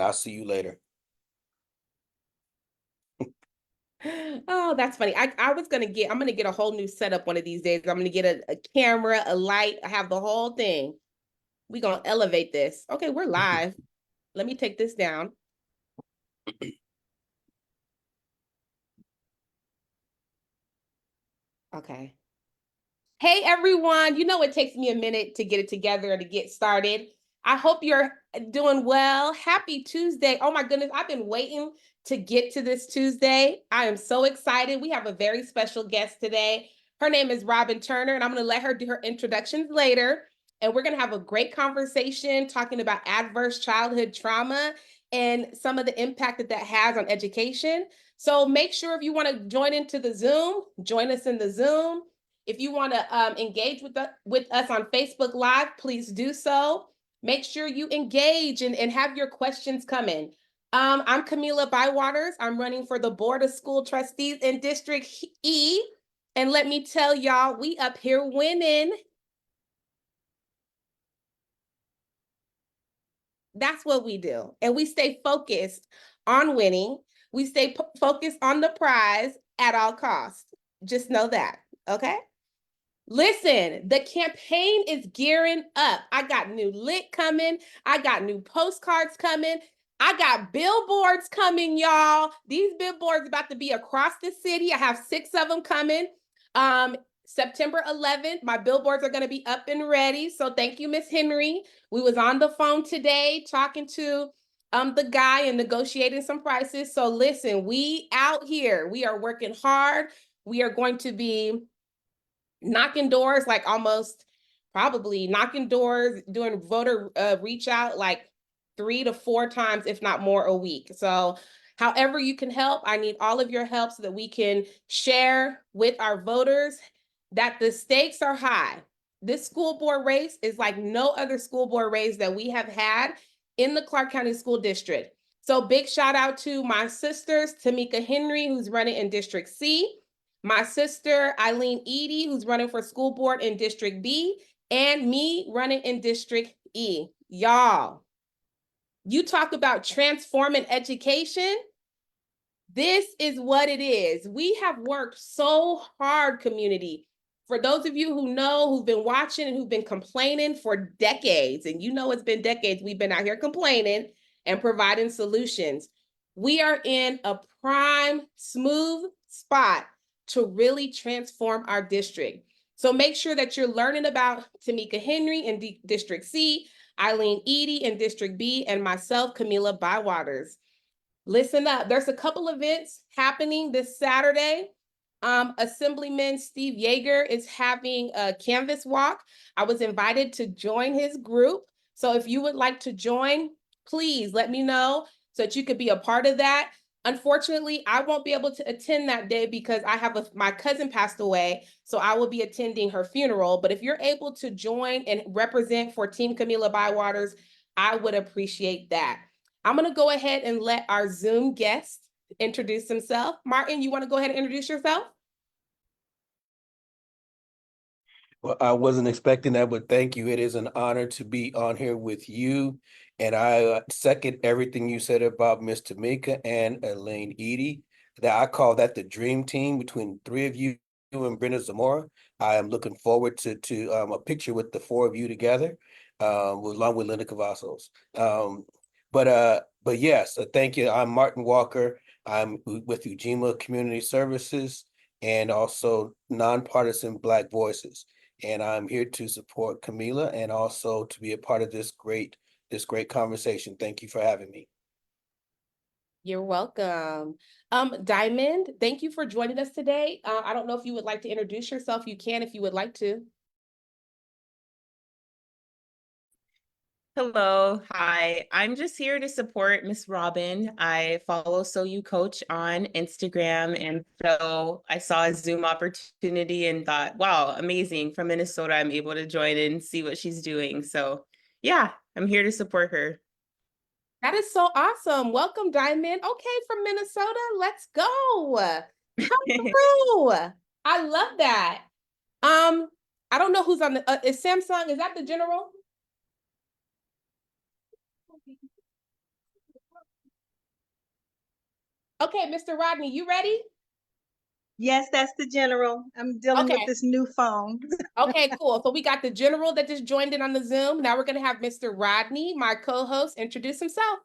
and I'll see you later. Oh, that's funny. I was I'm gonna get a whole new setup one of these days. I'm gonna get a camera, a light, I have the whole thing. We're gonna elevate this. Okay, we're live. Let me take this down. Okay. Hey everyone, you know it takes me a minute to get it together and to get started. I hope you're doing well. Happy Tuesday. Oh my goodness, I've been waiting to get to this Tuesday. I am so excited. We have a very special guest today. Her name is Robin Turner, and I'm going to let her do her introductions later. And we're going to have a great conversation talking about adverse childhood trauma and some of the impact that that has on education. So make sure if you want to join into the Zoom, join us in the Zoom. If you want to engage with us on Facebook Live, please do so. Make sure you engage and have your questions coming. I'm Kamilah Bywaters. I'm running for the Board of School Trustees in District E. And let me tell y'all, we up here winning. That's what we do. And we stay focused on winning. We stay focused on the prize at all costs. Just know that, okay? Listen, the campaign is gearing up. I got new lit coming. I got new postcards coming. I got billboards coming, y'all. These billboards about to be across the city. I have 6 of them coming. September 11th, my billboards are going to be up and ready. So thank you, Miss Henry. We was on the phone today talking to the guy and negotiating some prices. So listen, we out here. We are working hard. We are going to be knocking doors, like almost probably knocking doors, doing voter reach out like 3 to 4 times, if not more, a week. So however you can help, I need all of your help so that we can share with our voters that the stakes are high. This school board race is like no other school board race that we have had in the Clark County School District. So big shout out to my sisters, Tamika Henry, who's running in District C, my sister, Eileen Edie, who's running for school board in District B, and me running in District E. Y'all, you talk about transforming education. This is what it is. We have worked so hard, community. For those of you who know, who've been watching and who've been complaining for decades, and you know it's been decades, we've been out here complaining and providing solutions. We are in a prime, smooth spot to really transform our district. So make sure that you're learning about Tamika Henry in District C, Eileen Edie in District B, and myself, Kamilah Bywaters. Listen up. There's a couple events happening this Saturday. Assemblyman Steve Yeager is having a canvas walk. I was invited to join his group. So if you would like to join, please let me know so that you could be a part of that. Unfortunately, I won't be able to attend that day because my cousin passed away, so I will be attending her funeral. But if you're able to join and represent for Team Kamilah Bywaters, I would appreciate that. I'm going to go ahead and let our Zoom guest introduce himself. Martin, you want to go ahead and introduce yourself? Well, I wasn't expecting that, but thank you. It is an honor to be on here with you. And I second everything you said about Miss Tamika and Elaine Edie. That I call that the dream team between 3 of you and Brenda Zamora. I am looking forward to a picture with the 4 of you together, along with Linda Cavazos. But yes, thank you. I'm Martin Walker. I'm with Ujima Community Services and also Nonpartisan Black Voices. And I'm here to support Kamilah and also to be a part of this great conversation. Thank you for having me. You're welcome. Diamond, thank you for joining us today. I don't know if you would like to introduce yourself. You can if you would like to. Hello, hi. I'm just here to support Miss Robin. I follow So You Coach on Instagram, and so I saw a Zoom opportunity and thought, wow, amazing. From Minnesota, I'm able to join in and see what she's doing. So yeah, I'm here to support her. That is so awesome. Welcome, Diamond. Okay, from Minnesota, let's go. Come through. I love that. I don't know who's on the, is Samsung, is that the general? Okay, Mr. Rodney, you ready? Yes, that's the general. I'm dealing with Okay. this new phone. Okay, cool. So we got the general that just joined in on the Zoom. Now we're going to have Mr. Rodney, my co-host, introduce himself.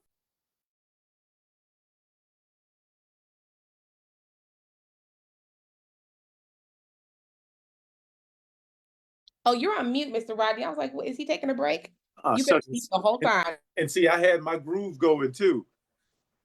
Oh, you're on mute, Mr. Rodney. I was like, what, is he taking a break? You've been mute the whole time. And see, I had my groove going too.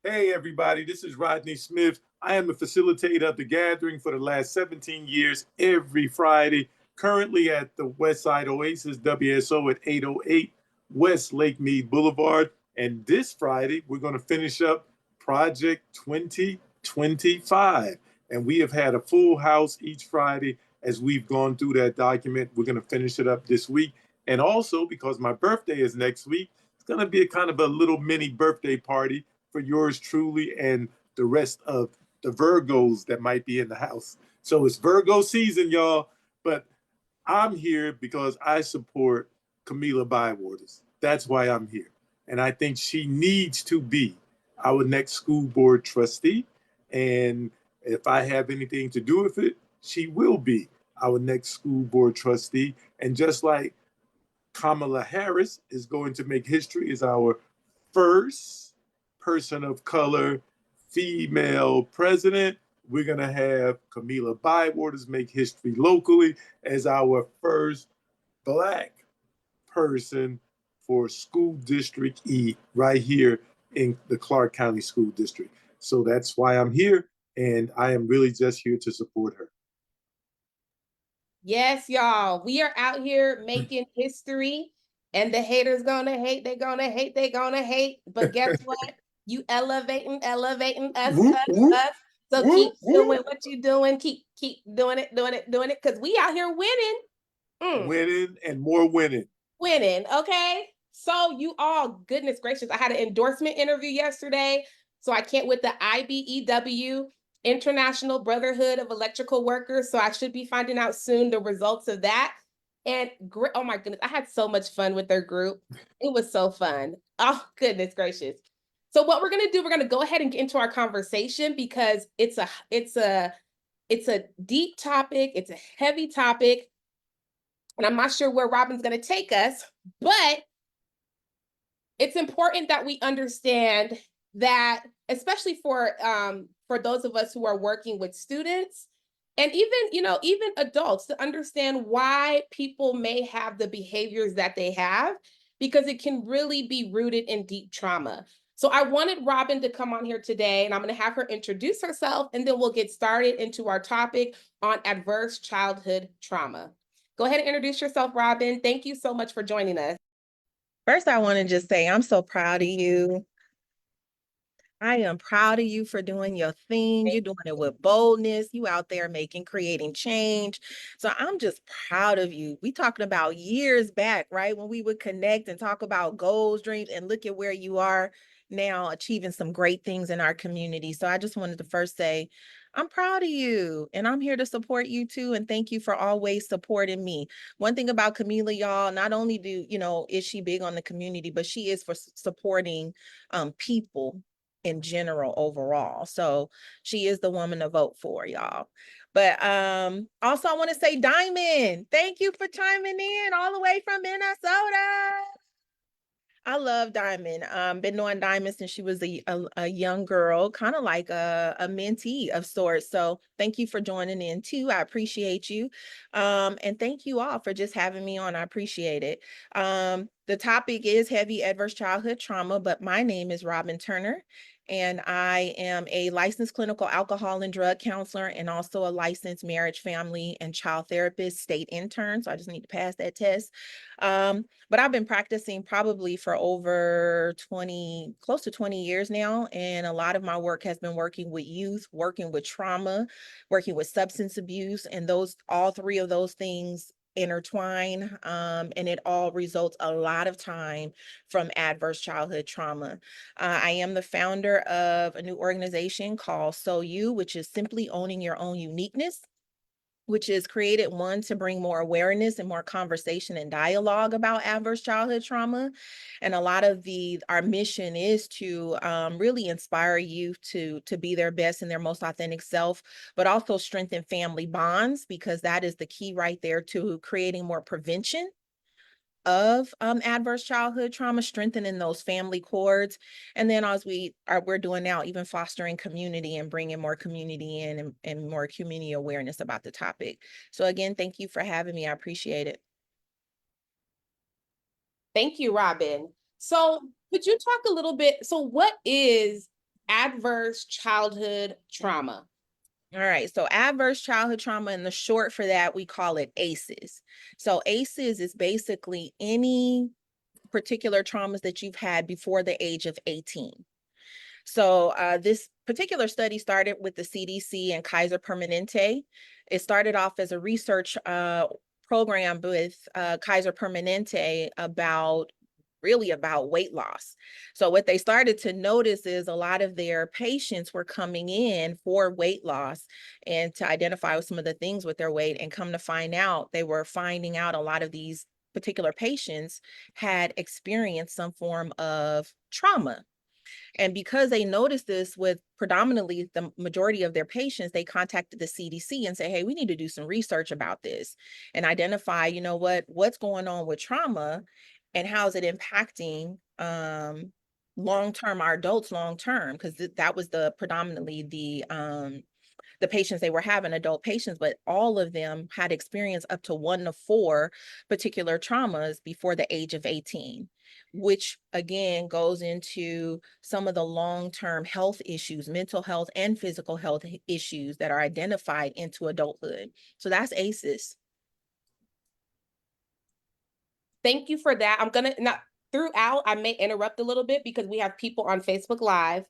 Hey, everybody, this is Rodney Smith. I am the facilitator of the gathering for the last 17 years, every Friday, currently at the Westside Oasis WSO at 808 West Lake Mead Boulevard. And this Friday, we're going to finish up Project 2025. And we have had a full house each Friday as we've gone through that document. We're going to finish it up this week. And also, because my birthday is next week, it's going to be a kind of a little mini birthday party for yours truly and the rest of the Virgos that might be in the house. So it's Virgo season, y'all. But I'm here because I support Kamilah Bywaters. That's why I'm here. And I think she needs to be our next school board trustee. And if I have anything to do with it, she will be our next school board trustee. And just like Kamala Harris is going to make history as our first person of color female president, we're going to have Kamilah Bywaters make history locally as our first Black person for School District E right here in the Clark County School District. So that's why I'm here, and I am really just here to support her. Yes, y'all. We are out here making history, and the haters gonna hate, they gonna hate, they gonna hate. But guess what? You elevating us, Whoop, us, whoop, us. So whoop, keep whoop. doing what you're doing. Keep doing it, because we out here winning. Winning and more winning. Winning, okay? So you all, goodness gracious, I had an endorsement interview yesterday. So I can't with the IBEW, International Brotherhood of Electrical Workers. So I should be finding out soon the results of that. And oh my goodness, I had so much fun with their group. It was so fun. Oh, goodness gracious. So what we're gonna do, we're gonna go ahead and get into our conversation because it's a deep topic, it's a heavy topic. And I'm not sure where Robin's going to take us, but it's important that we understand that, especially for those of us who are working with students and even adults, to understand why people may have the behaviors that they have, because it can really be rooted in deep trauma. So I wanted Robin to come on here today, and I'm going to have her introduce herself, and then we'll get started into our topic on adverse childhood trauma. Go ahead and introduce yourself, Robin. Thank you so much for joining us. First, I want to just say I'm so proud of you. I am proud of you for doing your thing. You're doing it with boldness. You out there creating change. So I'm just proud of you. We talking about years back, right? When we would connect and talk about goals, dreams, and look at where you are now achieving some great things in our community. So I just wanted to first say, I'm proud of you and I'm here to support you too. And thank you for always supporting me. One thing about Kamilah, y'all, not only is she big on the community, but she is for supporting people in general overall. So she is the woman to vote for, y'all. But also I want to say, Diamond, thank you for chiming in all the way from Minnesota. I love Diamond. Been knowing Diamond since she was a young girl, kind of like a mentee of sorts. So thank you for joining in too. I appreciate you. And thank you all for just having me on. I appreciate it. The topic is heavy adverse childhood trauma, but my name is Robin Turner. And I am a licensed clinical alcohol and drug counselor and also a licensed marriage, family, and child therapist, state intern. So I just need to pass that test. But I've been practicing probably for over close to 20 years now. And a lot of my work has been working with youth, working with trauma, working with substance abuse, and all three of those things intertwine, and it all results a lot of time from adverse childhood trauma. I am the founder of a new organization called So You, which is simply owning your own uniqueness. which is created to bring more awareness and more conversation and dialogue about adverse childhood trauma. And a lot of our mission is to really inspire youth to be their best and their most authentic self, but also strengthen family bonds, because that is the key right there to creating more prevention of adverse childhood trauma, strengthening those family cords. And then as we're doing now, even fostering community and bringing more community in and more community awareness about the topic. So again, thank you for having me. I appreciate it. Thank you, Robin. So could you talk a little bit? So what is adverse childhood trauma? All right, so adverse childhood trauma, and the short for that, we call it ACEs. So ACEs is basically any particular traumas that you've had before the age of 18. So this particular study started with the CDC and Kaiser Permanente. It started off as a research program with Kaiser Permanente about weight loss. So what they started to notice is a lot of their patients were coming in for weight loss and to identify some of the things with their weight, and come to find out, they were finding out a lot of these particular patients had experienced some form of trauma. And because they noticed this with predominantly the majority of their patients, they contacted the CDC and say, hey, we need to do some research about this and identify, what's going on with trauma and how is it impacting long-term, our adults long-term, because that was predominantly the patients they were having, adult patients, but all of them had experienced up to 1 to 4 particular traumas before the age of 18, which again goes into some of the long-term health issues, mental health and physical health issues that are identified into adulthood. So that's ACEs. Thank you for that. I'm gonna not throughout, I may interrupt a little bit because we have people on Facebook Live,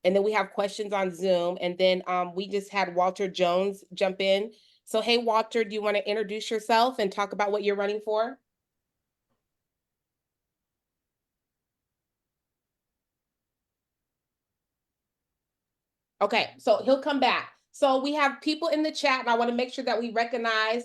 and then we have questions on Zoom, and then we just had Walter Jones jump in. So hey, Walter, do you want to introduce yourself and talk about what you're running for? Okay, so he'll come back. So we have people in the chat, and I want to make sure that we recognize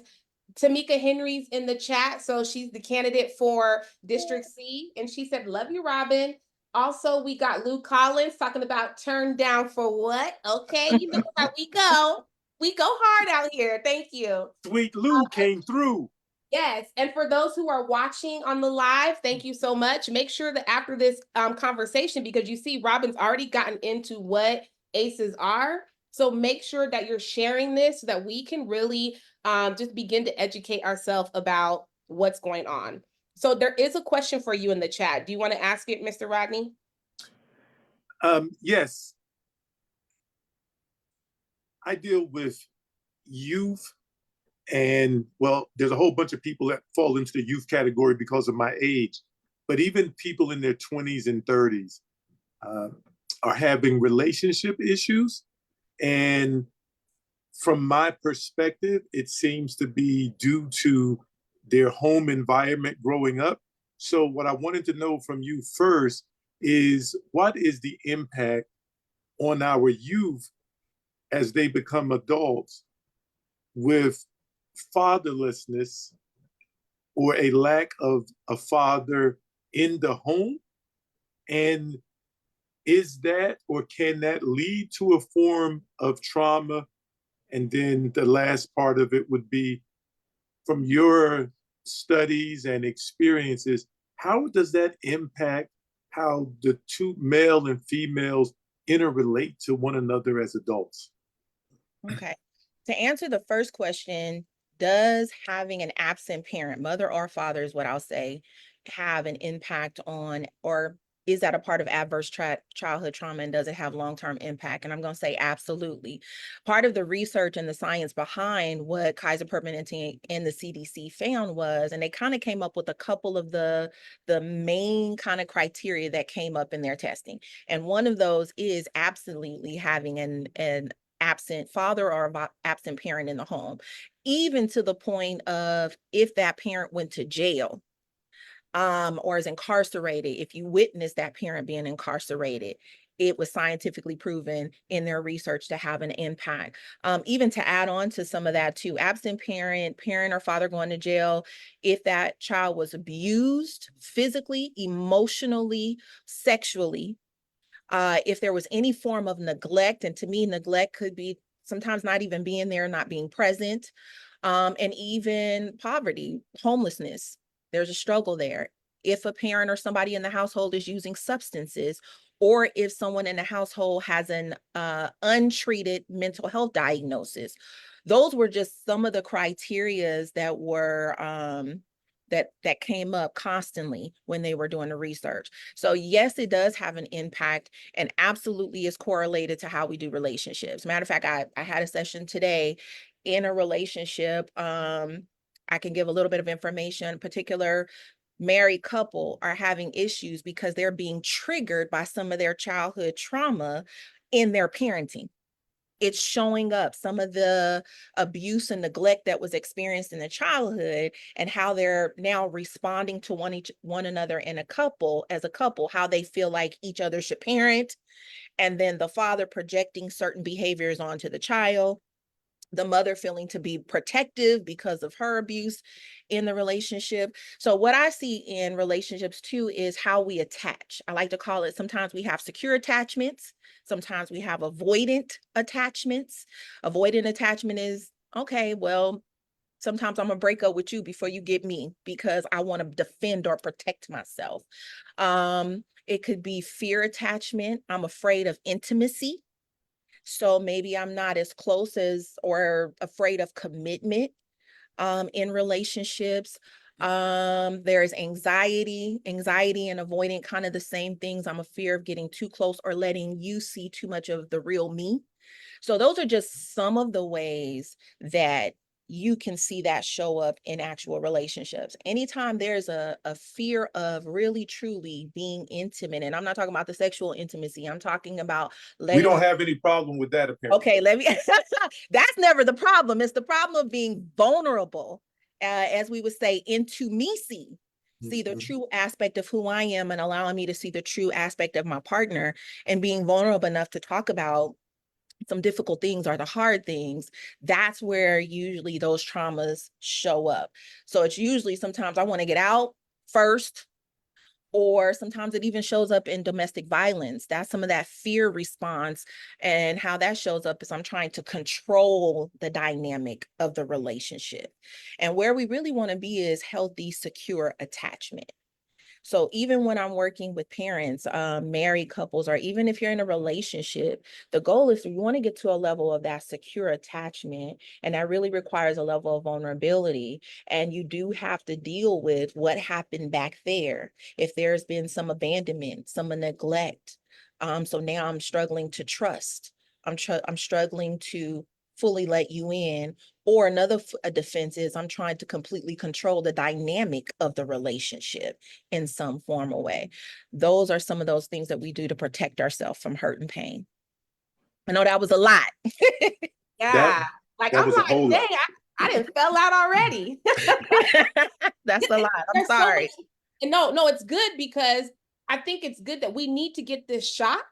Tamika Henry's in the chat. So she's the candidate for District C. And she said, love you, Robin. Also, we got Lou Collins talking about turned down for what? Okay, you know how we go. We go hard out here. Thank you. Sweet Lou came through. Yes, and for those who are watching on the live, thank you so much. Make sure that after this conversation, because you see Robin's already gotten into what ACEs are. So make sure that you're sharing this so that we can really just begin to educate ourselves about what's going on. So there is a question for you in the chat. Do you want to ask it, Mr. Rodney? Yes. I deal with youth, and well, there's a whole bunch of people that fall into the youth category because of my age, but even people in their 20s and 30s are having relationship issues. And from my perspective, it seems to be due to their home environment growing up. So what I wanted to know from you first is, what is the impact on our youth as they become adults with fatherlessness or a lack of a father in the home? And is that, or can that lead to a form of trauma? And then the last part of it would be, from your studies and experiences, how does that impact how the two, male and females, interrelate to one another as adults? Okay. To answer the first question, does having an absent parent, mother or father is what I'll say, have an impact on, or is that a part of adverse childhood trauma, and does it have long-term impact? And I'm going to say absolutely. Part of the research and the science behind what Kaiser Permanente and the CDC found was, and they kind of came up with a couple of the main kind of criteria that came up in their testing. And one of those is absolutely having an absent father or absent parent in the home, even to the point of if that parent went to jail or is incarcerated, if you witness that parent being incarcerated, it was scientifically proven in their research to have an impact. Even to add on to some of that too, absent parent or father going to jail, if that child was abused physically, emotionally, sexually, if there was any form of neglect, and to me, neglect could be sometimes not even being there, not being present, and even poverty, homelessness, there's a struggle there. If a parent or somebody in the household is using substances, or if someone in the household has an untreated mental health diagnosis, those were just some of the criterias that were that came up constantly when they were doing the research. So yes, it does have an impact and absolutely is correlated to how we do relationships. Matter of fact, I had a session today in a relationship. I can give a little bit of information. Particular married couple are having issues because they're being triggered by some of their childhood trauma in their parenting. It's showing up, some of the abuse and neglect that was experienced in the childhood, and how they're now responding to one another in a couple, as a couple, how they feel like each other should parent, and then the father projecting certain behaviors onto the child, the mother feeling to be protective because of her abuse in the relationship. So what I see in relationships too is how we attach. I like to call it, sometimes we have secure attachments, sometimes we have avoidant attachments. Avoidant attachment is, okay, well, sometimes I'm gonna break up with you before you get me because I want to defend or protect myself. It could be fear attachment. I'm afraid of intimacy. So maybe I'm not as close as, or afraid of commitment in relationships. There's anxiety and avoiding, kind of the same things. I'm a fear of getting too close or letting you see too much of the real me. So those are just some of the ways that you can see that show up in actual relationships. Anytime there's a fear of really truly being intimate, and I'm not talking about the sexual intimacy, I'm talking about We letting. don't have any problem with that, apparently. Okay, let me, that's never the problem. It's the problem of being vulnerable, as we would say, into me see the true aspect of who I am, and allowing me to see the true aspect of my partner, and being vulnerable enough to talk about some difficult things or the hard things. That's where usually those traumas show up. So it's usually, sometimes I want to get out first, or sometimes it even shows up in domestic violence. That's some of that fear response, and how that shows up is I'm trying to control the dynamic of the relationship. And where we really want to be is healthy, secure attachment. So even when I'm working with parents, married couples, or even if you're in a relationship, the goal is you want to get to a level of that secure attachment. And that really requires a level of vulnerability. And you do have to deal with what happened back there. If there's been some abandonment, some neglect. So now I'm struggling to trust. I'm struggling to fully let you in. Or another defense is I'm trying to completely control the dynamic of the relationship in some formal way. Those are some of those things that we do to protect ourselves from hurt and pain. I know that was a lot. Yeah. Like, that I'm was a like, whole dang, lot. I didn't fell out already. That's a lot. I'm There's so sorry. many, and no, it's good, because I think it's good that we need to get this shock,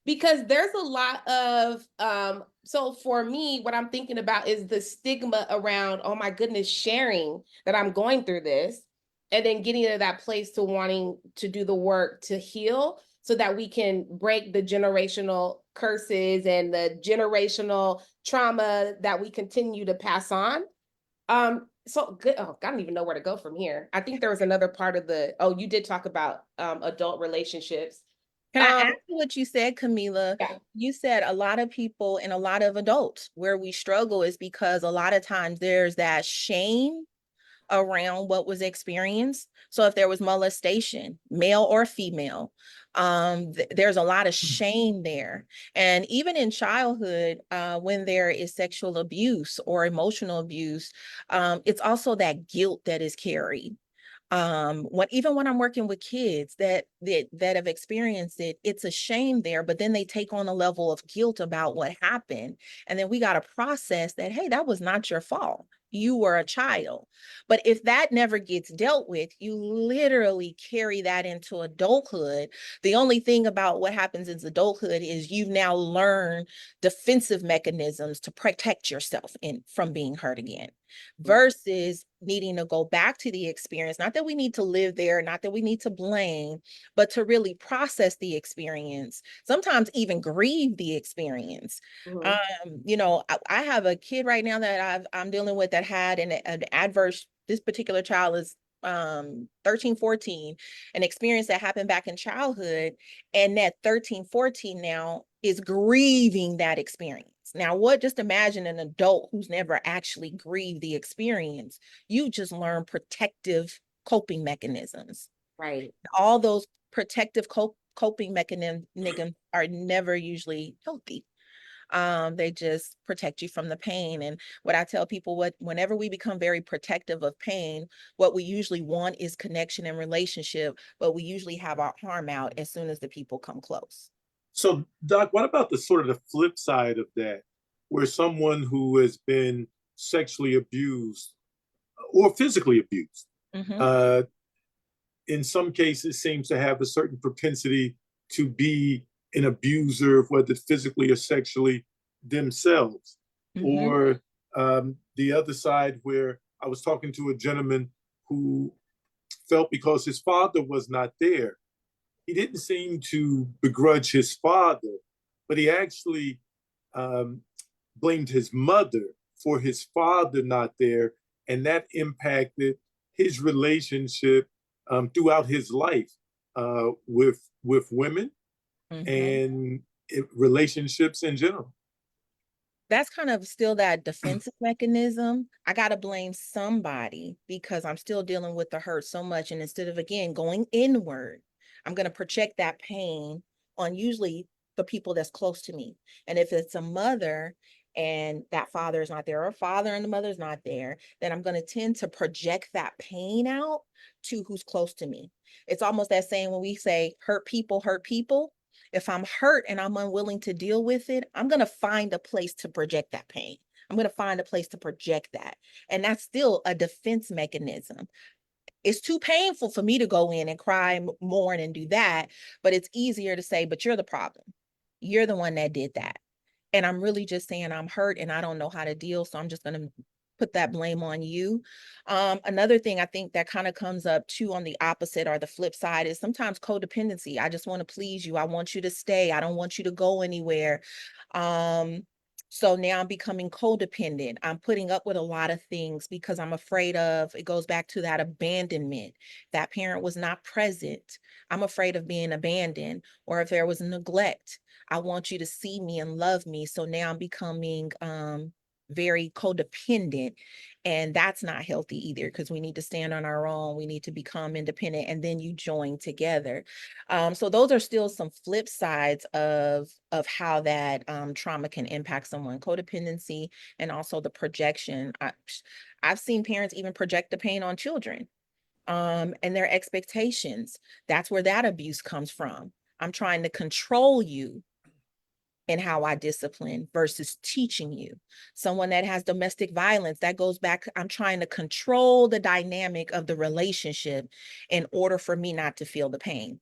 because there's a lot of so for me, what I'm thinking about is the stigma around, oh my goodness, sharing that I'm going through this, and then getting to that place to wanting to do the work to heal, so that we can break the generational curses and the generational trauma that we continue to pass on. So good. Oh, I don't even know where to go from here. I think there was another part of the, oh, you did talk about adult relationships. Can I add to what you said, Kamilah? Yeah. You said a lot of people and a lot of adults, where we struggle is because a lot of times there's that shame around what was experienced. So if there was molestation, male or female, there's a lot of shame there. And even in childhood, when there is sexual abuse or emotional abuse, it's also that guilt that is carried. Even when I'm working with kids that have experienced it, it's a shame there, but then they take on a level of guilt about what happened. And then we got to process that, hey, that was not your fault. you were a child. But if that never gets dealt with, you literally carry that into adulthood. The only thing about what happens in adulthood is you've now learned defensive mechanisms to protect yourself from being hurt again, versus needing to go back to the experience. Not that we need to live there, not that we need to blame, but to really process the experience, sometimes even grieve the experience. You know, I have a kid right now that I'm dealing with that had an adverse, this particular child is 13, 14, an experience that happened back in childhood, and that 13, 14 now is grieving that experience. Now, just imagine an adult who's never actually grieved the experience. You just learn protective coping mechanisms. Right. All those protective coping mechanisms are never usually healthy. They just protect you from the pain. And what I tell people, whenever we become very protective of pain, what we usually want is connection and relationship, but we usually have our harm out as soon as the people come close. So, Doc, what about the sort of the flip side of that, where someone who has been sexually abused or physically abused, Mhm. in some cases seems to have a certain propensity to be an abuser, whether physically or sexually themselves? Mhm. Or the other side, where I was talking to a gentleman who felt because his father was not there, he didn't seem to begrudge his father, but he actually um, blamed his mother for his father not there, and that impacted his relationship throughout his life with women Mhm. and relationships in general. That's kind of still that defensive mechanism. I got to blame somebody because I'm still dealing with the hurt so much. And instead of, again, going inward, I'm going to project that pain on usually the people that's close to me. And if it's a mother and that father is not there, or a father and the mother's not there, then I'm going to tend to project that pain out to who's close to me. It's almost that saying when we say hurt people hurt people. If I'm hurt and I'm unwilling to deal with it, I'm going to find a place to project that pain. I'm going to find a place to project that. And that's still a defense mechanism. It's too painful for me to go in and cry, mourn, and do that. But it's easier to say, but you're the problem. You're the one that did that. And I'm really just saying I'm hurt and I don't know how to deal. So I'm just going to put that blame on you. Another thing I think that kind of comes up too on the opposite or the flip side is sometimes codependency. I just want to please you. I want you to stay. I don't want you to go anywhere. So now I'm becoming codependent. I'm putting up with a lot of things because I'm afraid of, it goes back to that abandonment. That parent was not present. I'm afraid of being abandoned, or if there was neglect, I want you to see me and love me. So now I'm becoming very codependent, and that's not healthy either, because we need to stand on our own. We need to become independent, and then you join together. So those are still some flip sides of how that trauma can impact someone: codependency and also the projection. I've seen parents even project the pain on children, and their expectations. That's where that abuse comes from. I'm trying to control you in how I discipline versus teaching you. Someone that has domestic violence, that goes back, I'm trying to control the dynamic of the relationship in order for me not to feel the pain.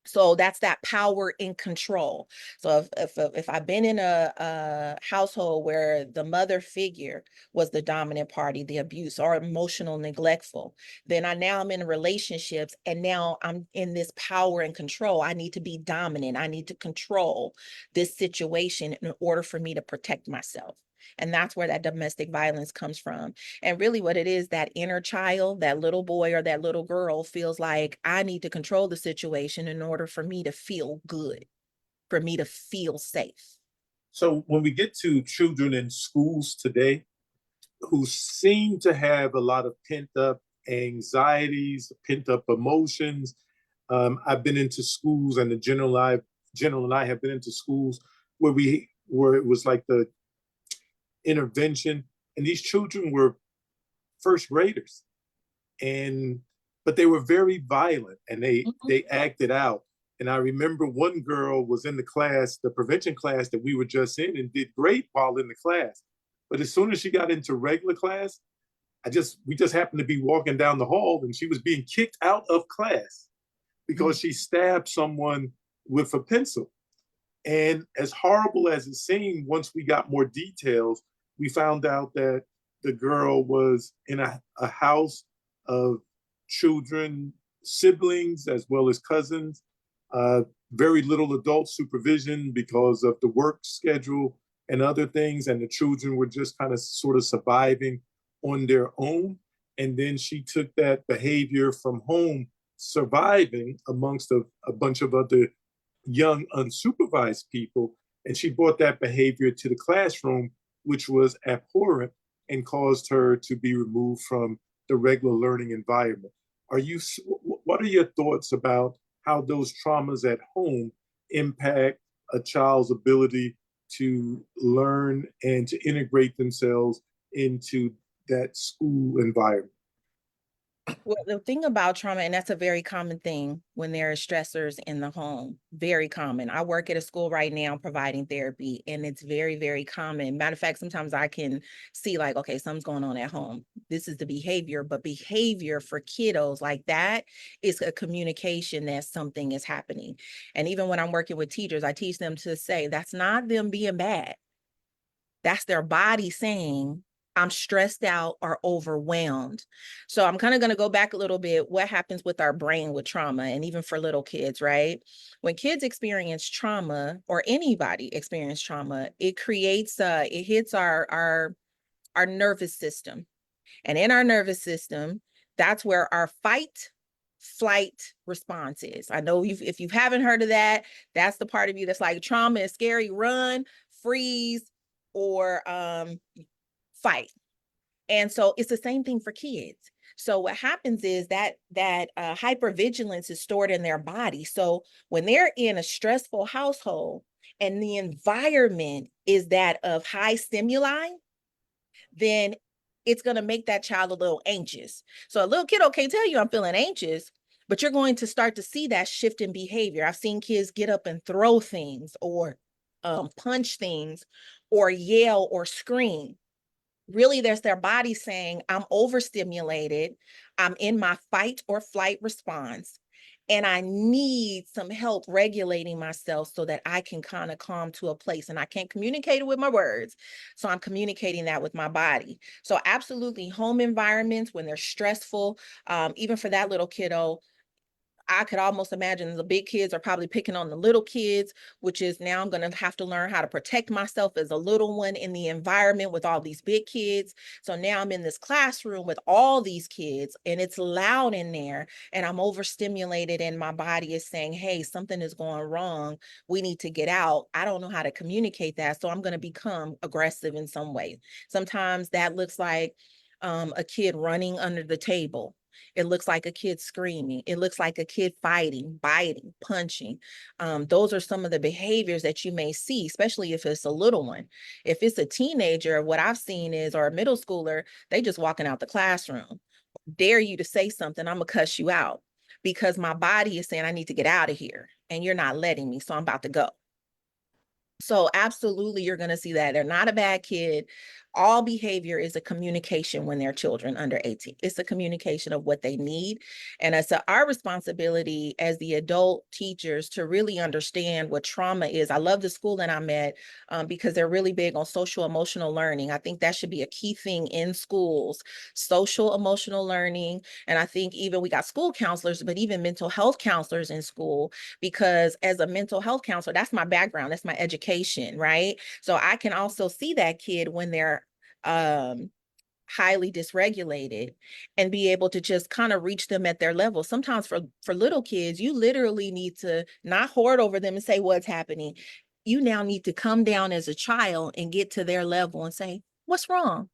So that's that power in control. So if I've been in a household where the mother figure was the dominant party, the abuse or emotional neglectful, then now I'm in relationships and now I'm in this power and control. I need to be dominant. I need to control this situation in order for me to protect myself. And that's where that domestic violence comes from. And really what it is, that inner child, that little boy or that little girl feels like I need to control the situation in order for me to feel good, for me to feel safe. So when we get to children in schools today who seem to have a lot of pent up anxieties, pent up emotions, I've been into schools, and General and I have been into schools where it was like the intervention, and these children were first graders, and but they were very violent, and they acted out. And I remember one girl was in the class, the prevention class that we were just in, and did great while in the class. But as soon as she got into regular class, we just happened to be walking down the hall, and she was being kicked out of class because she stabbed someone with a pencil. And as horrible as it seemed, once we got more details, we found out that the girl was in a house of children, siblings, as well as cousins, very little adult supervision because of the work schedule and other things. And the children were just kind of sort of surviving on their own. And then she took that behavior from home, surviving amongst a bunch of other young unsupervised people, and she brought that behavior to the classroom, which was abhorrent and caused her to be removed from the regular learning environment. What are your thoughts about how those traumas at home impact a child's ability to learn and to integrate themselves into that school environment? Well, the thing about trauma, and that's a very common thing when there are stressors in the home, very common. I work at a school right now providing therapy, and it's very, very common. Matter of fact, sometimes I can see like, okay, something's going on at home. This is the behavior, but behavior for kiddos like that is a communication that something is happening. And even when I'm working with teachers, I teach them to say, that's not them being bad. That's their body saying, I'm stressed out or overwhelmed. So I'm kind of going to go back a little bit. What happens with our brain with trauma, and even for little kids, right? When kids experience trauma, or anybody experience trauma, it creates it hits our nervous system. And in our nervous system, that's where our fight flight response is. I know if you haven't heard of that, that's the part of you that's like, trauma is scary, run, freeze, or fight. And so it's the same thing for kids. So what happens is that hypervigilance is stored in their body. So when they're in a stressful household and the environment is that of high stimuli, then it's going to make that child a little anxious. So a little kiddo can't tell you I'm feeling anxious, but you're going to start to see that shift in behavior. I've seen kids get up and throw things, or punch things, or yell or scream. Really, there's their body saying, I'm overstimulated, I'm in my fight or flight response, and I need some help regulating myself so that I can kind of calm to a place. And I can't communicate it with my words, so I'm communicating that with my body. So absolutely, home environments when they're stressful, even for that little kiddo, I could almost imagine the big kids are probably picking on the little kids, which is now I'm going to have to learn how to protect myself as a little one in the environment with all these big kids. So now I'm in this classroom with all these kids, and it's loud in there, and I'm overstimulated, and my body is saying, hey, something is going wrong. We need to get out. I don't know how to communicate that. So I'm going to become aggressive in some way. Sometimes that looks like a kid running under the table. It looks like a kid screaming. It looks like a kid fighting, biting, punching. Those are some of the behaviors that you may see, especially if it's a little one. If it's a teenager, what I've seen is, or a middle schooler, they just walking out the classroom. Dare you to say something, I'm gonna cuss you out, because my body is saying I need to get out of here and you're not letting me, so I'm about to go. So absolutely, you're going to see that. They're not a bad kid. All behavior is a communication when they're children under 18. It's a communication of what they need. And it's our responsibility as the adult teachers to really understand what trauma is. I love the school that I'm at because they're really big on social emotional learning. I think that should be a key thing in schools, social emotional learning. And I think even we got school counselors, but even mental health counselors in school, because as a mental health counselor, that's my background, that's my education, right? So I can also see that kid when they're highly dysregulated and be able to just kind of reach them at their level. Sometimes for little kids, you literally need to not hoard over them and say what's happening. You now need to come down as a child and get to their level and say, what's wrong?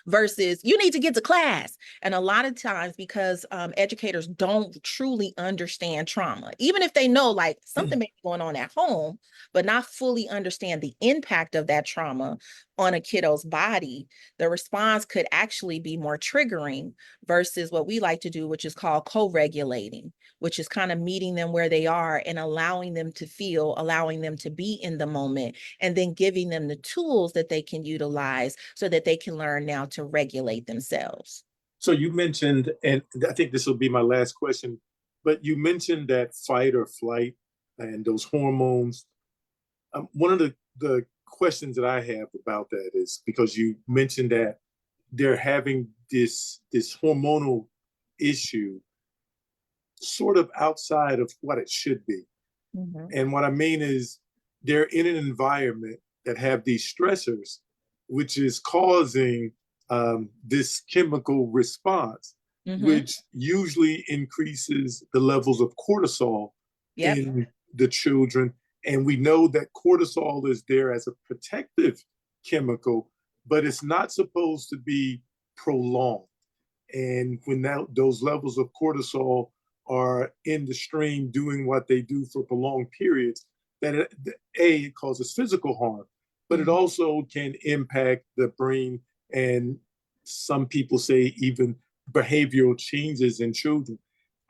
Versus you need to get to class. And a lot of times, because educators don't truly understand trauma, even if they know like something may be going on at home, but not fully understand the impact of that trauma on a kiddo's body, the response could actually be more triggering versus what we like to do, which is called co-regulating, which is kind of meeting them where they are and allowing them to feel, allowing them to be in the moment, and then giving them the tools that they can utilize so that they can learn now to regulate themselves. So you mentioned, and I think this will be my last question, but you mentioned that fight or flight and those hormones. One of the questions that I have about that is because you mentioned that they're having this hormonal issue sort of outside of what it should be. Mhm. And what I mean is they're in an environment that have these stressors, which is causing this chemical response, Mhm. which usually increases the levels of cortisol Yep. in the children. And we know that cortisol is there as a protective chemical, but it's not supposed to be prolonged. And when those levels of cortisol are in the stream doing what they do for prolonged periods, it causes physical harm, but it also can impact the brain and some people say even behavioral changes in children.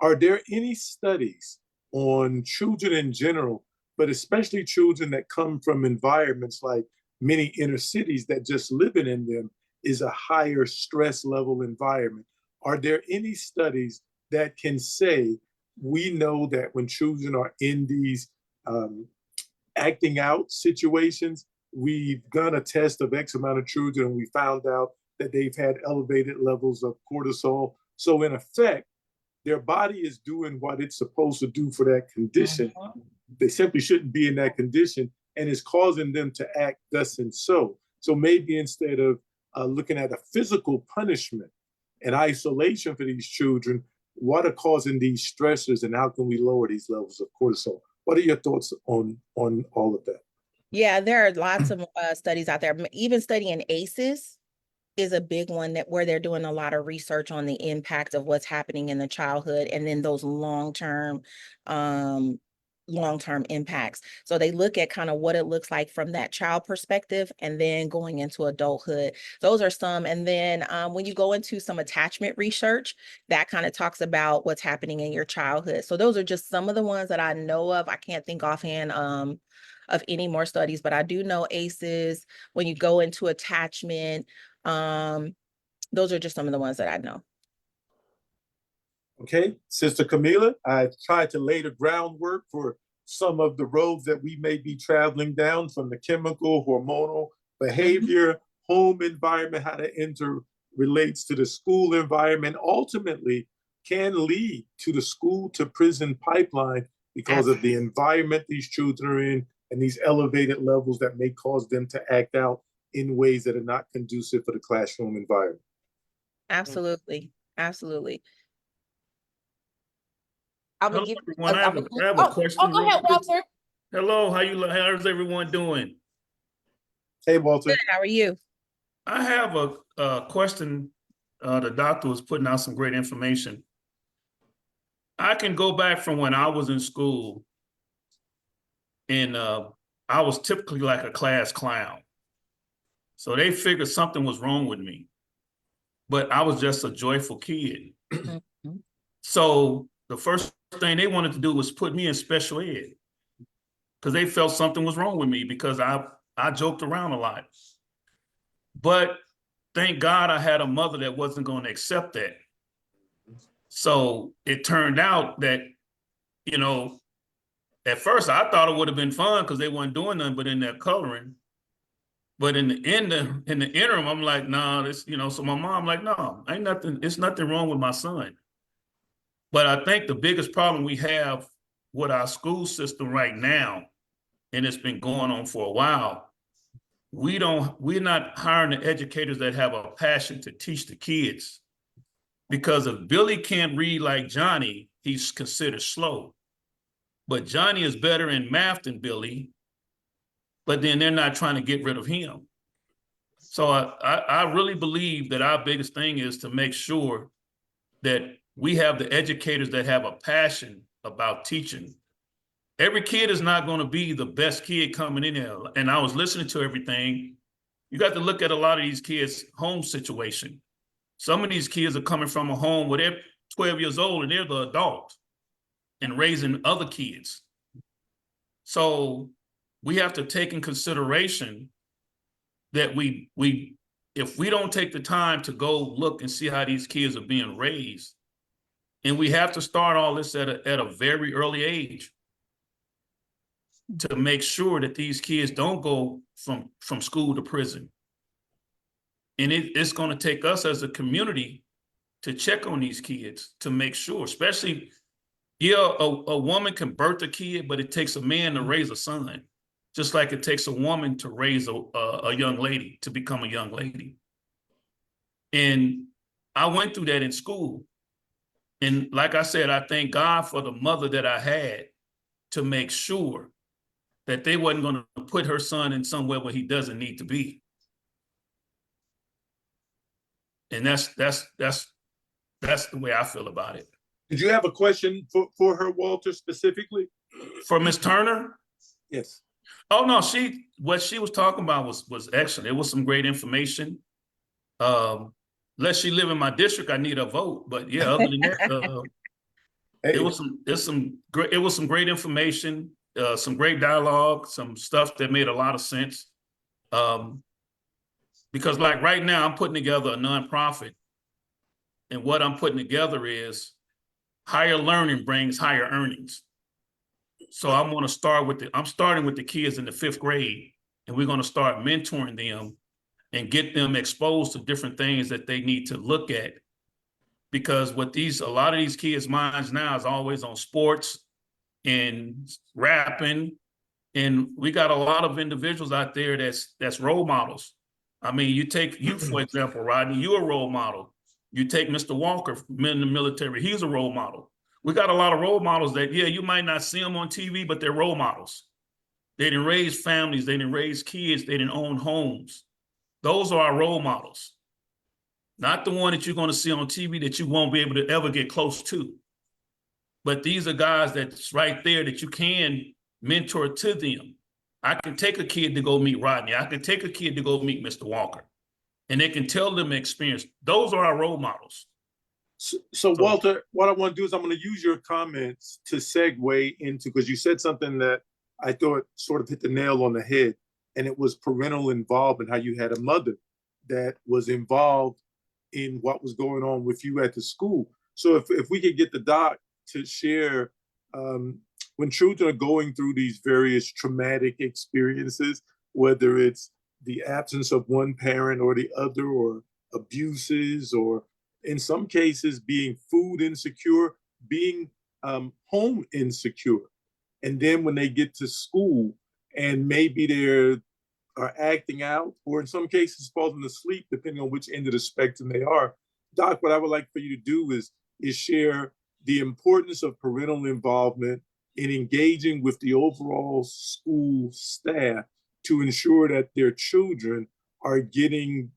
Are there any studies on children in general, but especially children that come from environments like many inner cities that just living in them is a higher stress level environment? Are there any studies that can say we know that when children are in these acting out situations, we've done a test of X amount of children and we found out that they've had elevated levels of cortisol. So in effect, their body is doing what it's supposed to do for that condition. They simply shouldn't be in that condition, and it's causing them to act thus and so. So maybe instead of looking at a physical punishment and isolation for these children, what are causing these stressors and how can we lower these levels of cortisol? What are your thoughts on all of that? Yeah, there are lots of studies out there. Even studying ACEs is a big one that where they're doing a lot of research on the impact of what's happening in the childhood and then those long-term impacts. So they look at kind of what it looks like from that child perspective and then going into adulthood. Those are some. And then when you go into some attachment research, that kind of talks about what's happening in your childhood. So those are just some of the ones that I know of. I can't think offhand of any more studies, but I do know ACEs, when you go into attachment, those are just some of the ones that I know. Okay, Sister Kamilah, I tried to lay the groundwork for some of the roads that we may be traveling down from the chemical, hormonal, behavior, home environment, how that interrelates to the school environment, ultimately can lead to the school to prison pipeline because of the environment these children are in and these elevated levels that may cause them to act out in ways that are not conducive for the classroom environment. Absolutely. Absolutely. Hello, everyone. I have a question. Go ahead, Walter. Hello, how's everyone doing? Hey, Walter. Good. How are you? I have a question. The doctor was putting out some great information. I can go back from when I was in school, and I was typically like a class clown. So they figured something was wrong with me, but I was just a joyful kid. So the first thing they wanted to do was put me in special ed because they felt something was wrong with me because I joked around a lot. But thank God I had a mother that wasn't going to accept that. So it turned out that, you know, at first I thought it would have been fun because they weren't doing nothing but in their coloring. But in the interim, I'm like, nah, this, you know, so my mom like, no, ain't nothing, it's nothing wrong with my son. But I think the biggest problem we have with our school system right now, and it's been going on for a while, we're not hiring the educators that have a passion to teach the kids. Because if Billy can't read like Johnny, he's considered slow. But Johnny is better in math than Billy, but then they're not trying to get rid of him. So I really believe that our biggest thing is to make sure that we have the educators that have a passion about teaching. Every kid is not going to be the best kid coming in there. And I was listening to everything. You got to look at a lot of these kids' home situation. Some of these kids are coming from a home where they're 12 years old and they're the adult and raising other kids. So we have to take in consideration that we if we don't take the time to go look and see how these kids are being raised, and we have to start all this at a very early age to make sure that these kids don't go from school to prison. And it's going to take us as a community to check on these kids to make sure, especially, yeah, a woman can birth a kid, but it takes a man to raise a son, just like it takes a woman to raise a young lady, to become a young lady. And I went through that in school. And like I said, I thank God for the mother that I had to make sure that they wasn't going to put her son in somewhere where he doesn't need to be. And that's the way I feel about it. Did you have a question for her, Walter, specifically? For Ms. Turner? Yes. Oh no, what she was talking about was excellent. It was some great information. Unless she live in my district, I need a vote. But yeah, other than that, Hey. it was some great information, some great dialogue, some stuff that made a lot of sense. Because like right now, I'm putting together a nonprofit, and what I'm putting together is higher learning brings higher earnings. So I'm starting with the kids in the 5th grade, and we're going to start mentoring them and get them exposed to different things that they need to look at. Because a lot of these kids' minds now is always on sports and rapping. And we got a lot of individuals out there that's role models. I mean, you take you, for example, Rodney, you're a role model. You take Mr. Walker in the military, he's a role model. We got a lot of role models that, yeah, you might not see them on TV, but they're role models. They didn't raise families, they didn't raise kids, they didn't own homes. Those are our role models. Not the one that you're going to see on TV that you won't be able to ever get close to. But these are guys that's right there that you can mentor to them. I can take a kid to go meet Rodney. I can take a kid to go meet Mr. Walker. And they can tell them experience. Those are our role models. So Walter, what I want to do is I'm going to use your comments to segue into, because you said something that I thought sort of hit the nail on the head, and it was parental involvement, how you had a mother that was involved in what was going on with you at the school. So if we could get the doc to share, when children are going through these various traumatic experiences, whether it's the absence of one parent or the other, or abuses, or in some cases being food insecure, being home insecure. And then when they get to school and maybe they're acting out, or in some cases falling asleep, depending on which end of the spectrum they are. Doc, what I would like for you to do is share the importance of parental involvement in engaging with the overall school staff to ensure that their children are getting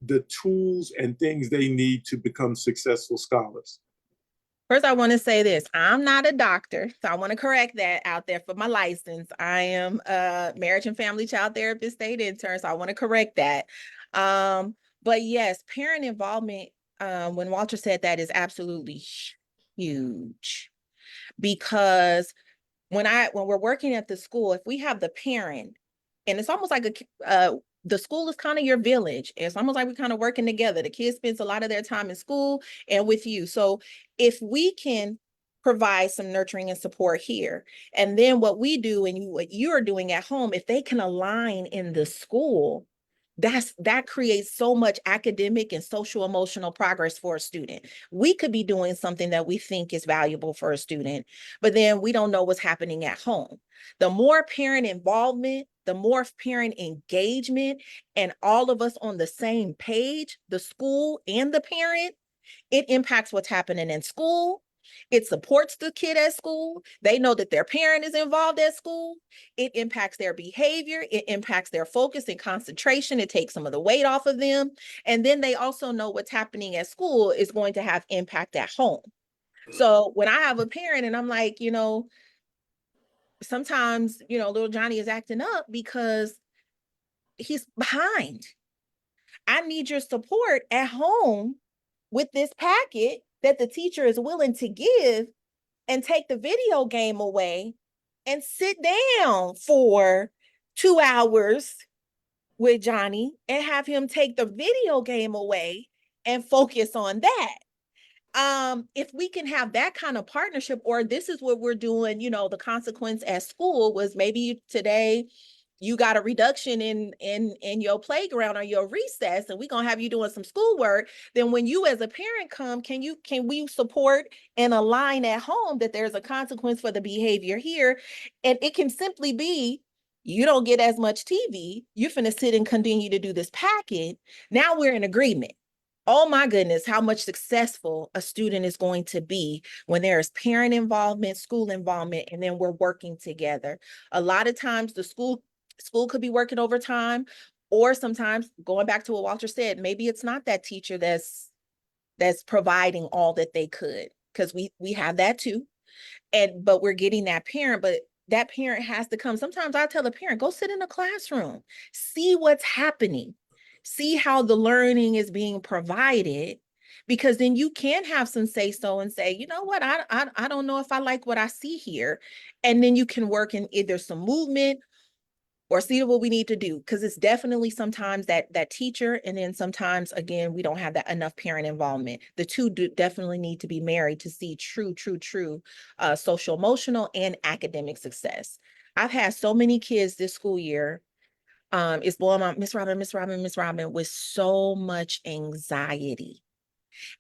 the tools and things they need to become successful scholars. First, I want to say this. I'm not a doctor, so I want to correct that out there for my license. I am a marriage and family child therapist, state intern, so I want to correct that. But yes, parent involvement, when Walter said that, is absolutely huge. Because when we're working at the school, if we have the parent, and it's almost like the school is kind of your village. It's almost like we're kind of working together. The kid spends a lot of their time in school and with you. So if we can provide some nurturing and support here, and then what we do and what you're doing at home, if they can align in the school, that creates so much academic and social emotional progress for a student. We could be doing something that we think is valuable for a student, but then we don't know what's happening at home. The more parent involvement, the more parent engagement, and all of us on the same page, the school and the parent, it impacts what's happening in school. It supports the kid at school. They know that their parent is involved at school. It impacts their behavior. It impacts their focus and concentration. It takes some of the weight off of them. And then they also know what's happening at school is going to have impact at home. So when I have a parent and I'm like, sometimes, little Johnny is acting up because he's behind. I need your support at home with this packet that the teacher is willing to give, and take the video game away and sit down for 2 hours with Johnny and have him take the video game away and focus on that. If we can have that kind of partnership, or this is what we're doing, you know, the consequence at school was maybe today you got a reduction in your playground or your recess, and we're gonna have you doing some schoolwork. Then when you as a parent come, can we support and align at home that there's a consequence for the behavior here? And it can simply be you don't get as much TV, you're finna sit and continue to do this packet. Now we're in agreement. Oh my goodness, how much successful a student is going to be when there is parent involvement, school involvement, and then we're working together. A lot of times the school could be working overtime, or sometimes going back to what Walter said, maybe it's not that teacher that's providing all that they could, because we have that too. But we're getting that parent, but that parent has to come. Sometimes I tell the parent, go sit in a classroom, see what's happening, see how the learning is being provided, because then you can have some say so and say, you know what, I don't know if I like what I see here. And then you can work in either some movement or see what we need to do, because it's definitely sometimes that teacher, and then sometimes again we don't have that enough parent involvement. The two definitely need to be married to see true social emotional and academic success. I've had so many kids this school year, it's blowing my Miss Robin with so much anxiety.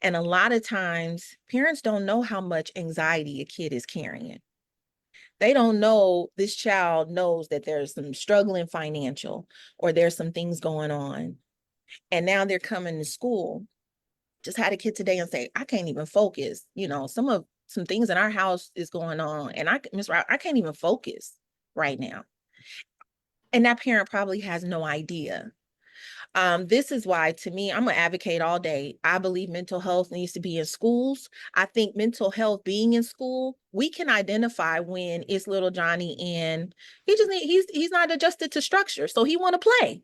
And a lot of times parents don't know how much anxiety a kid is carrying. They don't know this child knows that there's some struggling financial, or there's some things going on. And now they're coming to school. Just had a kid today and say, I can't even focus. You know, some things in our house is going on. And Miss Rob, I can't even focus right now. And that parent probably has no idea. This is why, to me, I'm gonna advocate all day. I believe mental health needs to be in schools. I think mental health being in school, we can identify when it's little Johnny and he's not adjusted to structure, so he want to play.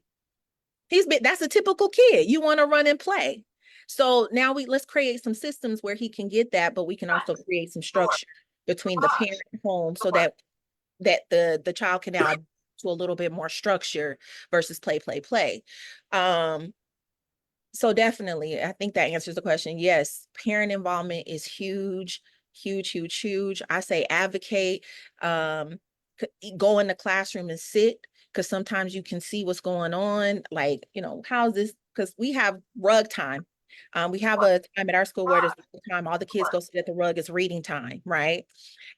That's a typical kid. You want to run and play. So now let's create some systems where he can get that, but we can also create some structure between the parent and home, so that the child can now to a little bit more structure versus play. So definitely, I think that answers the question. Yes, parent involvement is huge. I say advocate, go in the classroom and sit, because sometimes you can see what's going on. Like, you know, how's this? Because we have rug time. We have a time at our school where there's time all the kids go sit at the rug. It's reading time, right?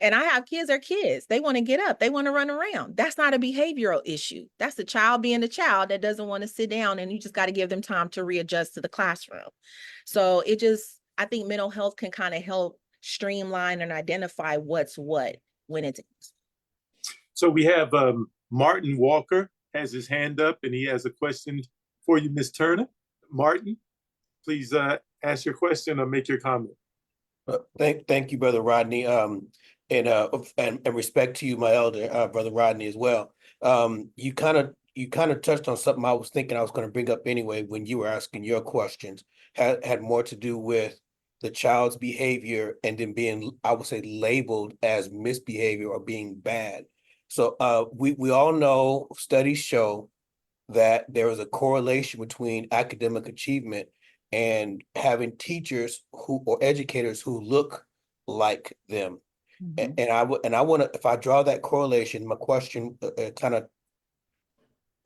And I have kids are kids. They want to get up. They want to run around. That's not a behavioral issue. That's the child being a child that doesn't want to sit down, and you just got to give them time to readjust to the classroom. So I think mental health can kind of help streamline and identify what's what when it's. So we have Martin Walker has his hand up, and he has a question for you, Ms. Turner. Martin, please ask your question or make your comment. Thank you, Brother Rodney. And respect to you, my elder, Brother Rodney, as well. You kind of touched on something I was thinking I was going to bring up anyway when you were asking your questions. Had more to do with the child's behavior and then being, I would say, labeled as misbehavior or being bad. So we all know, studies show that there is a correlation between academic achievement and having teachers or educators who look like them. Mhm. And I want to, if I draw that correlation, my question kind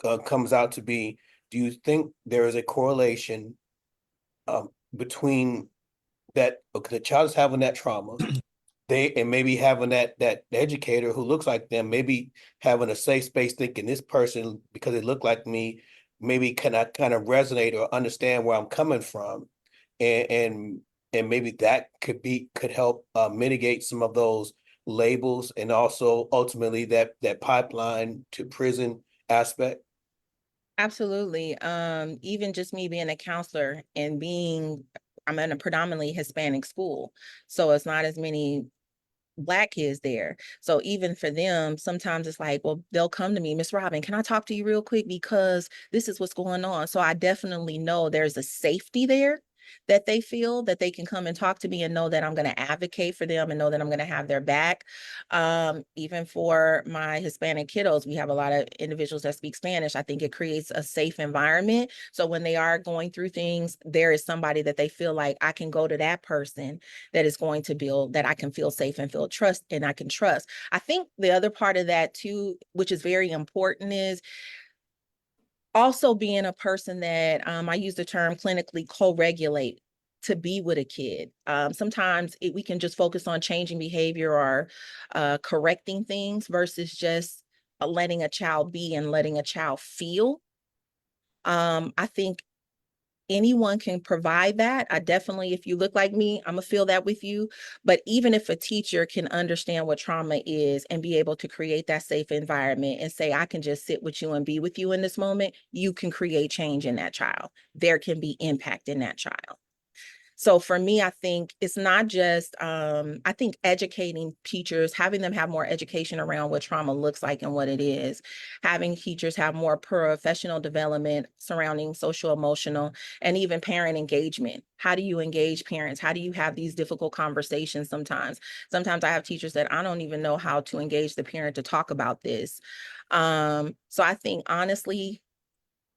of comes out to be, do you think there is a correlation between that, okay, the child is having that trauma, and maybe having that educator who looks like them, maybe having a safe space, thinking this person, because they look like me, maybe can I kind of resonate or understand where I'm coming from, and maybe that could help mitigate some of those labels, and also ultimately that pipeline to prison aspect. Absolutely. Even just me being a counselor and I'm in a predominantly Hispanic school, so it's not as many Black kids there. So even for them, sometimes it's like, well, they'll come to me, Miss Robin, can I talk to you real quick? Because this is what's going on. So I definitely know there's a safety there. that they feel, that they can come and talk to me and know that I'm going to advocate for them and know that I'm going to have their back. Even for my Hispanic kiddos, we have a lot of individuals that speak Spanish. I think it creates a safe environment. So when they are going through things, there is somebody that they feel like I can go to that person that is going to build, that I can feel safe and feel trust and I can trust. I think the other part of that too, which is very important, is also being a person that I use the term clinically co-regulate to be with a kid. Sometimes we can just focus on changing behavior or correcting things versus just letting a child be and letting a child feel. I think anyone can provide that. I definitely, if you look like me, I'm gonna feel that with you. But even if a teacher can understand what trauma is and be able to create that safe environment and say, I can just sit with you and be with you in this moment, you can create change in that child. There can be impact in that child. So for me, I think it's not just, I think educating teachers, having them have more education around what trauma looks like and what it is, having teachers have more professional development surrounding social, emotional, and even parent engagement. How do you engage parents? How do you have these difficult conversations sometimes? Sometimes I have teachers that I don't even know how to engage the parent to talk about this. So I think honestly,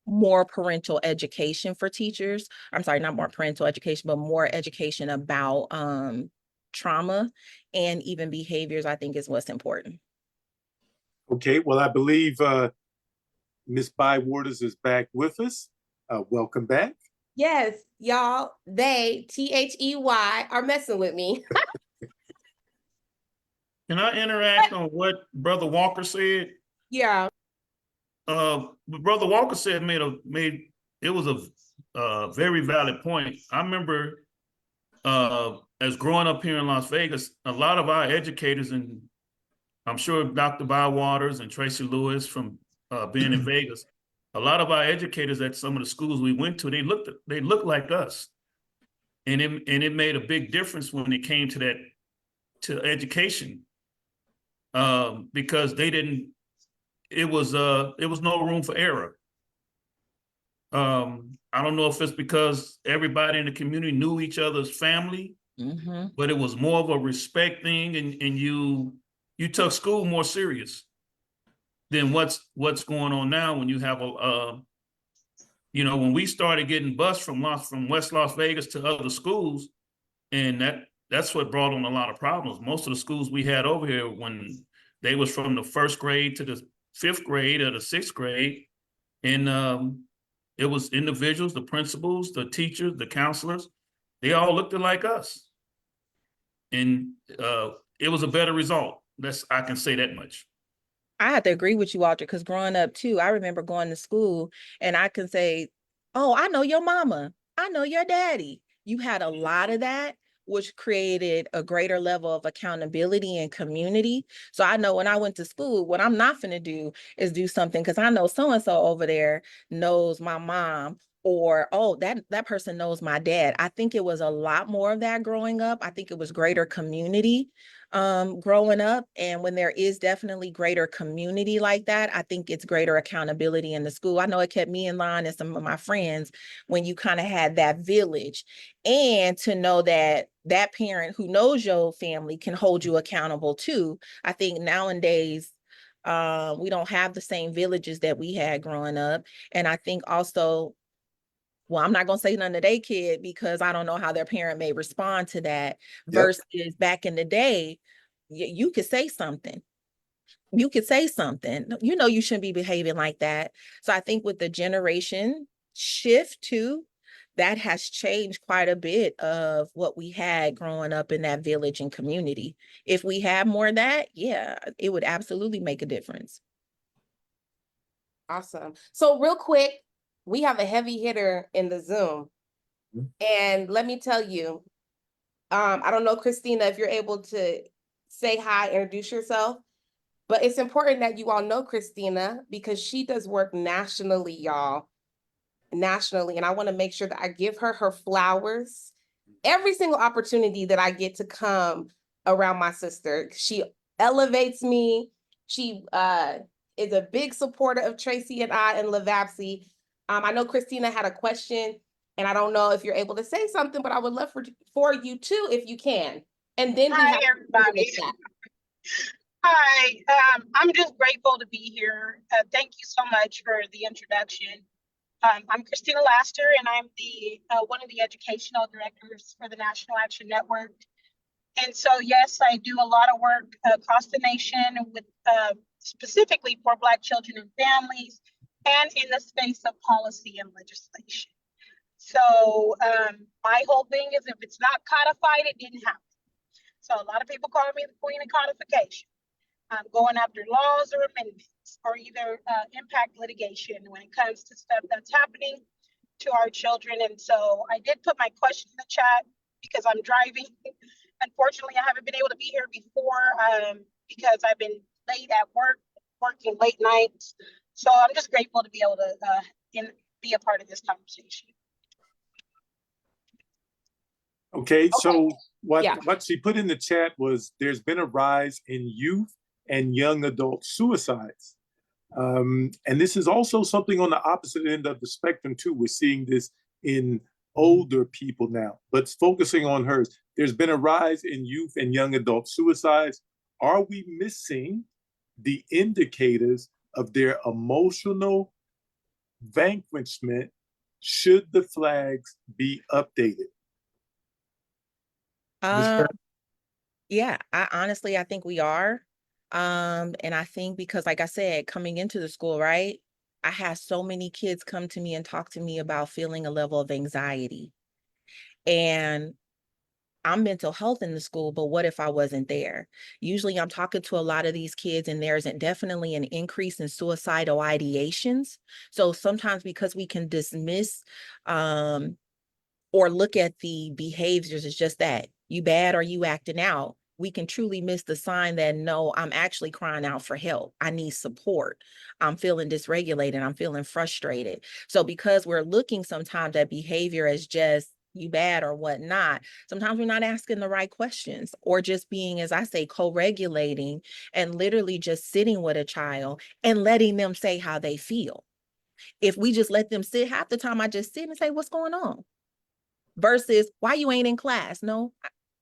more parental education for teachers. I'm sorry, not more parental education, but more education about trauma and even behaviors, I think is what's important. Okay, well, I believe Ms. Bywaters is back with us. Welcome back. Yes, y'all, they, THEY, are messing with me. Can I interact on what Brother Walker said? Yeah. What Brother Walker said made it was a very valid point. I remember as growing up here in Las Vegas, a lot of our educators, and I'm sure Dr. Bywaters and Tracy Lewis from being in Vegas, a lot of our educators at some of the schools we went to, they looked like us, and it made a big difference when it came to education, because they didn't. It was no room for error. I don't know if it's because everybody in the community knew each other's family, but it was more of a respect thing, and you took school more serious than what's going on now. When you have when we started getting bused from West Las Vegas to other schools, and that's what brought on a lot of problems. Most of the schools we had over here, when they was from the first grade to the fifth grade or the sixth grade, and it was individuals, the principals, the teachers, the counselors, they all looked like us. And it was a better result. I can say that much. I have to agree with you, Walter, because growing up too, I remember going to school and I can say, oh, I know your mama. I know your daddy. You had a lot of that, which created a greater level of accountability and community. So I know when I went to school, what I'm not going to do is do something because I know so-and-so over there knows my mom, or, oh, that person knows my dad. I think it was a lot more of that growing up. I think it was greater community growing up. And when there is definitely greater community like that, I think it's greater accountability in the school. I know it kept me in line and some of my friends when you kind of had that village, and to know that that parent who knows your family can hold you accountable too. I think nowadays we don't have the same villages that we had growing up. And I think also, well, I'm not going to say none of their kid because I don't know how their parent may respond to that. Versus back in the day, you could say something. You could say something. You know, you shouldn't be behaving like that. So I think with the generation shift too, that has changed quite a bit of what we had growing up in that village and community. If we had more of that, yeah, it would absolutely make a difference. Awesome. So real quick, we have a heavy hitter in the Zoom. And let me tell you, I don't know, Christina, if you're able to say hi, introduce yourself, but it's important that you all know Christina because she does work nationally, y'all, nationally. And I want to make sure that I give her her flowers every single opportunity that I get to come around my sister. She elevates me. She is a big supporter of Tracy and I and Lavapsy. I know Christina had a question And I don't know if you're able to say something, but I would love for you to, if you can. And then we Hi, have everybody. Hi, I'm just grateful to be here. Thank you so much for the introduction. I'm Christina Laster, and I'm the one of the educational directors for the National Action Network. And so, yes, I do a lot of work across the nation with specifically for Black children and families, and in the space of policy and legislation. So my whole thing is, if it's not codified, it didn't happen. So a lot of people call me the queen of codification. I'm going after laws or amendments or either impact litigation when it comes to stuff that's happening to our children. And so I did put my question in the chat because I'm driving. Unfortunately, I haven't been able to be here before because I've been late at work, working late nights. So I'm just grateful to be able to be a part of this conversation. Okay, so Yeah. what she put in the chat was there's been a rise in youth and young adult suicides. And this is also something on the opposite end of the spectrum too. We're seeing this in older people now, but focusing on hers. There's been a rise in youth and young adult suicides. Are we missing the indicators of their emotional vanquishment? Should the flags be updated? Yeah, I think we are. And I think because, like I said, coming into the school, right, I had so many kids come to me and talk to me about feeling a level of anxiety. And I'm mental health in the school, but what if I wasn't there? Usually I'm talking to a lot of these kids and there's definitely an increase in suicidal ideations. So sometimes because we can dismiss or look at the behaviors as just that, you bad or you acting out, we can truly miss the sign that no, I'm actually crying out for help. I need support. I'm feeling dysregulated. I'm feeling frustrated. So because we're looking sometimes at behavior as just you bad or whatnot, sometimes we're not asking the right questions or just being, as I say, co-regulating and literally just sitting with a child and letting them say how they feel. If we just let them sit, half the time I just sit and say, what's going on? Versus why you ain't in class? No,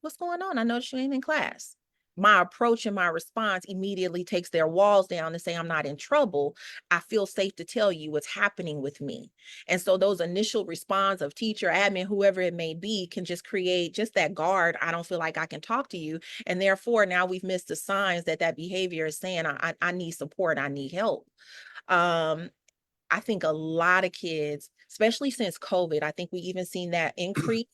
what's going on? I noticed you ain't in class. My approach and my response immediately takes their walls down and say, I'm not in trouble. I feel safe to tell you what's happening with me. And so those initial response of teacher, admin, whoever it may be, can just create just that guard. I don't feel like I can talk to you. And therefore, now we've missed the signs that that behavior is saying, I need support. I need help. I think a lot of kids, especially since COVID, I think we even seen that increase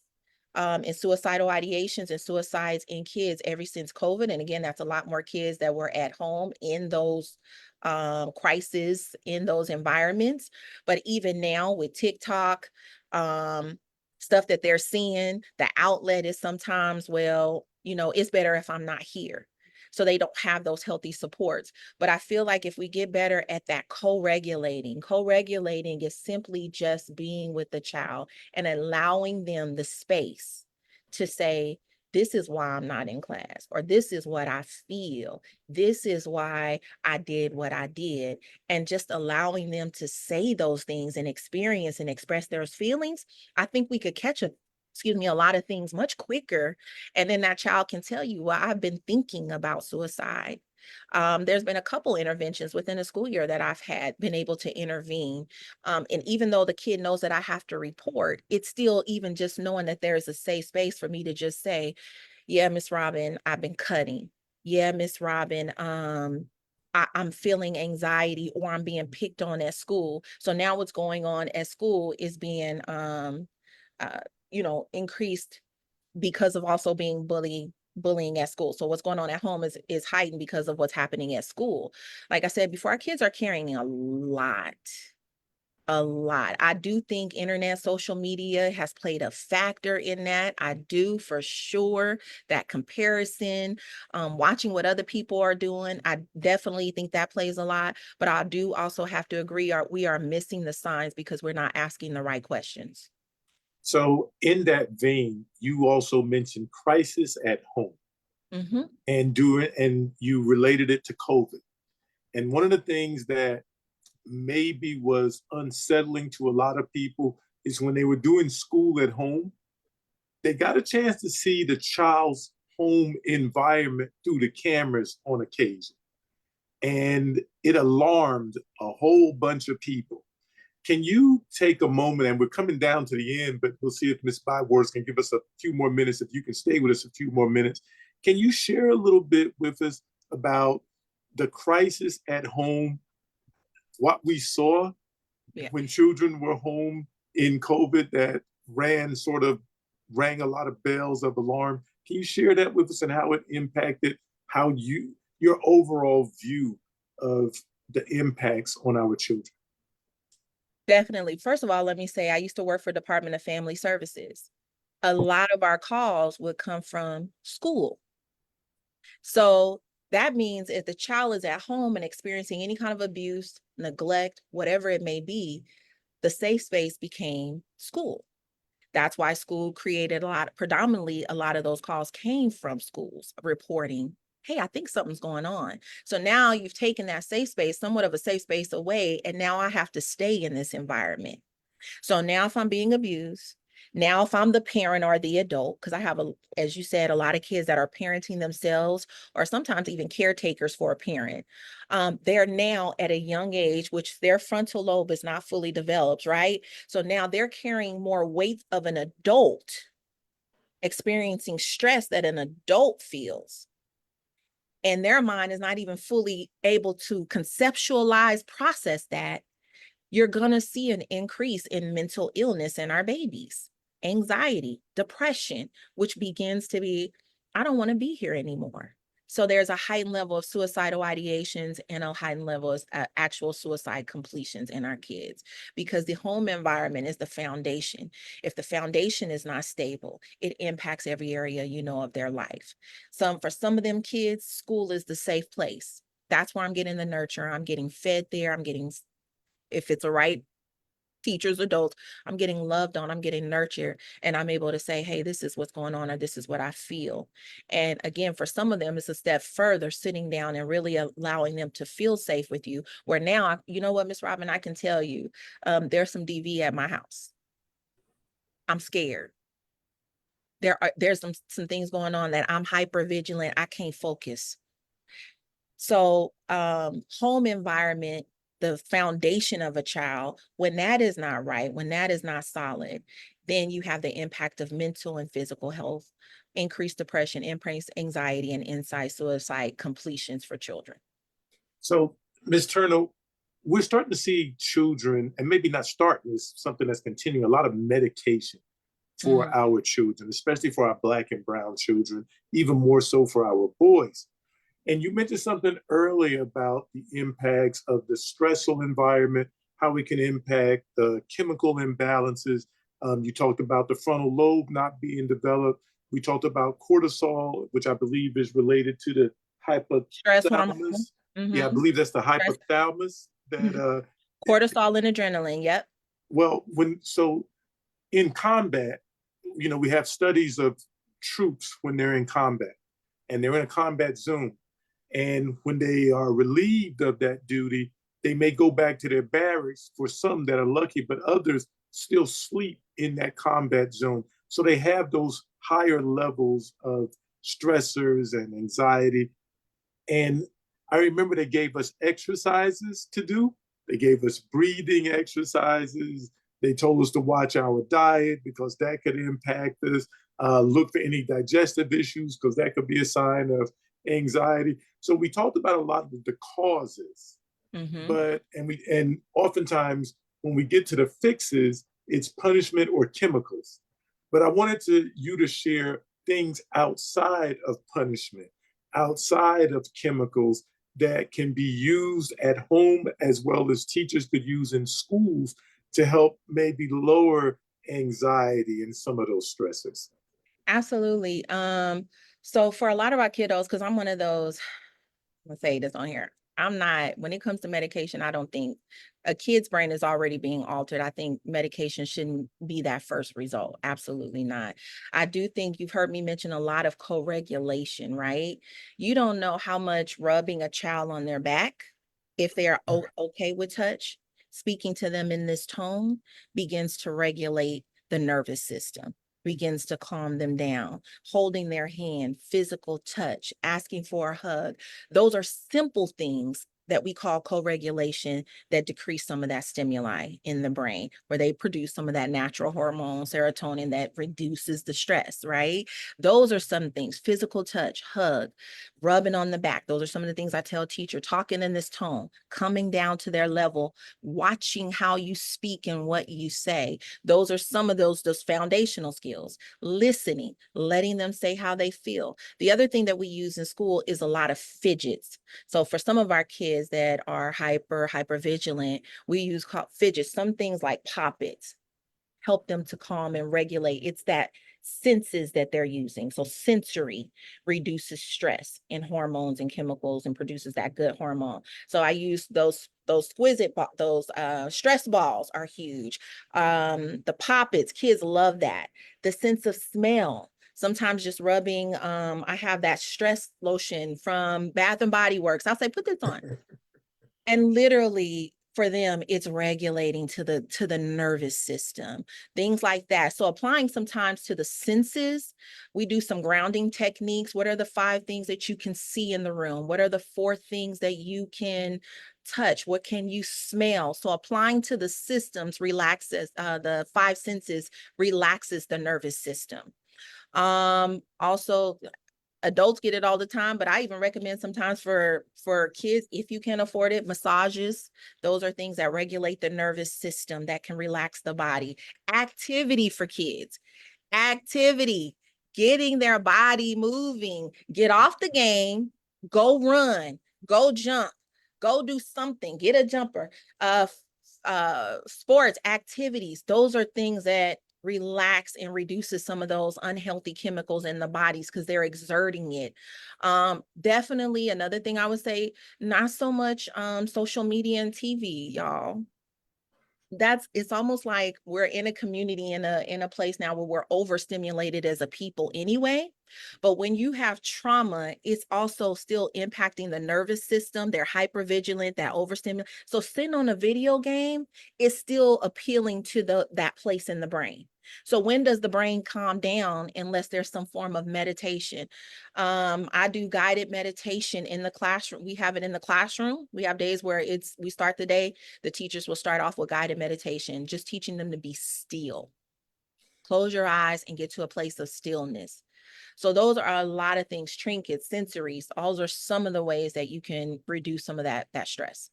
in suicidal ideations and suicides in kids ever since COVID. And again, that's a lot more kids that were at home in those crises, in those environments. But even now with TikTok, stuff that they're seeing, the outlet is sometimes, well, it's better if I'm not here. So they don't have those healthy supports. But I feel like if we get better at that co-regulating is simply just being with the child and allowing them the space to say, this is why I'm not in class, or this is what I feel. This is why I did what I did. And just allowing them to say those things and experience and express their feelings, I think we could catch a lot of things much quicker. And then that child can tell you, well, I've been thinking about suicide. There's been a couple interventions within a school year that I've been able to intervene. And even though the kid knows that I have to report, it's still even just knowing that there's a safe space for me to just say, yeah, Miss Robin, I've been cutting. Yeah, Miss Robin, I'm feeling anxiety or I'm being picked on at school. So now what's going on at school is being increased because of also being bullying at school. So what's going on at home is heightened because of what's happening at school. Like I said before, our kids are carrying a lot. I do think internet, social media has played a factor in that. I do for sure. That comparison, watching what other people are doing, I definitely think that plays a lot. But I do also have to agree, we are missing the signs because we're not asking the right questions. So in that vein, you also mentioned crisis at home. Mm-hmm. And you related it to COVID. And one of the things that maybe was unsettling to a lot of people is when they were doing school at home, they got a chance to see the child's home environment through the cameras on occasion. And it alarmed a whole bunch of people. Can you take a moment, and we're coming down to the end, but we'll see if Ms. Bywaters can give us a few more minutes, if you can stay with us a few more minutes. Can you share a little bit with us about the crisis at home, what we saw when children were home in COVID that rang a lot of bells of alarm? Can you share that with us and how it impacted your overall view of the impacts on our children? Definitely. First of all, let me say I used to work for Department of Family Services. A lot of our calls would come from school. So that means if the child is at home and experiencing any kind of abuse, neglect, whatever it may be, the safe space became school. That's why school created predominantly a lot of those calls came from schools reporting, hey, I think something's going on. So now you've taken that safe space, somewhat of a safe space away, and now I have to stay in this environment. So now if I'm being abused, now if I'm the parent or the adult, because I have, as you said, a lot of kids that are parenting themselves or sometimes even caretakers for a parent. They're now at a young age, which their frontal lobe is not fully developed, right? So now they're carrying more weight of an adult, experiencing stress that an adult feels. And their mind is not even fully able to conceptualize, process that. You're going to see an increase in mental illness in our babies, anxiety, depression, which begins to be, I don't want to be here anymore. So there's a heightened level of suicidal ideations and a heightened level of actual suicide completions in our kids, because the home environment is the foundation. If the foundation is not stable, it impacts every area, of their life. For some of them kids, school is the safe place. That's where I'm getting the nurture. I'm getting fed there. If it's a right teachers, adults, I'm getting loved on, I'm getting nurtured, and I'm able to say, hey, this is what's going on, or this is what I feel. And again, for some of them, it's a step further, sitting down and really allowing them to feel safe with you, where now, you know what, Miss Robin, I can tell you, there's some DV at my house. I'm scared. There's some things going on that I'm hyper vigilant. I can't focus. So home environment, the foundation of a child, when that is not right, when that is not solid, then you have the impact of mental and physical health, increased depression, increased anxiety, and inside suicide completions for children. So, Ms. Turner, we're starting to see children, and maybe not starting, is something that's continuing, a lot of medication for our children, especially for our Black and brown children, even more so for our boys. And you mentioned something earlier about the impacts of the stressful environment, how it can impact the chemical imbalances. You talked about the frontal lobe not being developed. We talked about cortisol, which I believe is related to the hypothalamus. Yeah, I believe that's the hypothalamus that cortisol and adrenaline. Yep. Well, in combat, we have studies of troops when they're in combat and they're in a combat zone. And when they are relieved of that duty, they may go back to their barracks, for some that are lucky, but others still sleep in that combat zone. So they have those higher levels of stressors and anxiety. And I remember they gave us exercises to do. They gave us breathing exercises. They told us to watch our diet because that could impact us. Look for any digestive issues because that could be a sign of anxiety. So we talked about a lot of the causes, and oftentimes when we get to the fixes, it's punishment or chemicals. But I wanted you to share things outside of punishment, outside of chemicals, that can be used at home as well as teachers could use in schools to help maybe lower anxiety and some of those stressors. Absolutely. So for a lot of our kiddos, because I'm one of those, I'm gonna say this on here, I'm not, when it comes to medication, I don't think a kid's brain is already being altered. I think medication shouldn't be that first result. Absolutely not. I do think you've heard me mention a lot of co-regulation, right? You don't know how much rubbing a child on their back, if they are okay with touch, speaking to them in this tone begins to regulate the nervous system, begins to calm them down. Holding their hand, physical touch, asking for a hug. Those are simple things that we call co-regulation that decrease some of that stimuli in the brain, where they produce some of that natural hormone, serotonin, that reduces the stress, right? Those are some things. Physical touch, hug, rubbing on the back. Those are some of the things I tell teachers, talking in this tone, coming down to their level, watching how you speak and what you say. Those are some of those foundational skills. Listening, letting them say how they feel. The other thing that we use in school is a lot of fidgets. So for some of our kids that are hyper vigilant, we use fidgets, some things like poppets, help them to calm and regulate. It's that senses that they're using. So sensory reduces stress and hormones and chemicals and produces that good hormone. So I use those stress balls are huge. The poppets, kids love that. The sense of smell. Sometimes just rubbing, I have that stress lotion from Bath and Body Works. I'll say, put this on. And literally for them, it's regulating to the nervous system, things like that. So applying sometimes to the senses, we do some grounding techniques. What are the 5 things that you can see in the room? What are the 4 things that you can touch? What can you smell? So applying to the systems relaxes, the 5 senses relaxes the nervous system. Also, adults get it all the time, but I even recommend sometimes for kids, if you can afford it, massages. Those are things that regulate the nervous system, that can relax the body. Activity for kids, activity, getting their body moving, get off the game, go run, go jump, go do something, get a jumper, sports, activities. Those are things that relax and reduces some of those unhealthy chemicals in the bodies because they're exerting it. Definitely another thing I would say, not so much social media and TV, y'all. It's almost like we're in a community, in a place now where we're overstimulated as a people anyway. But when you have trauma, it's also still impacting the nervous system. They're hypervigilant, that overstimulate. So sitting on a video game is still appealing to that place in the brain. So when does the brain calm down unless there's some form of meditation? I do guided meditation in the classroom. We have it in the classroom. We have days where we start the day, the teachers will start off with guided meditation, just teaching them to be still. Close your eyes and get to a place of stillness. So those are a lot of things, trinkets, sensories. Those are some of the ways that you can reduce some of that stress.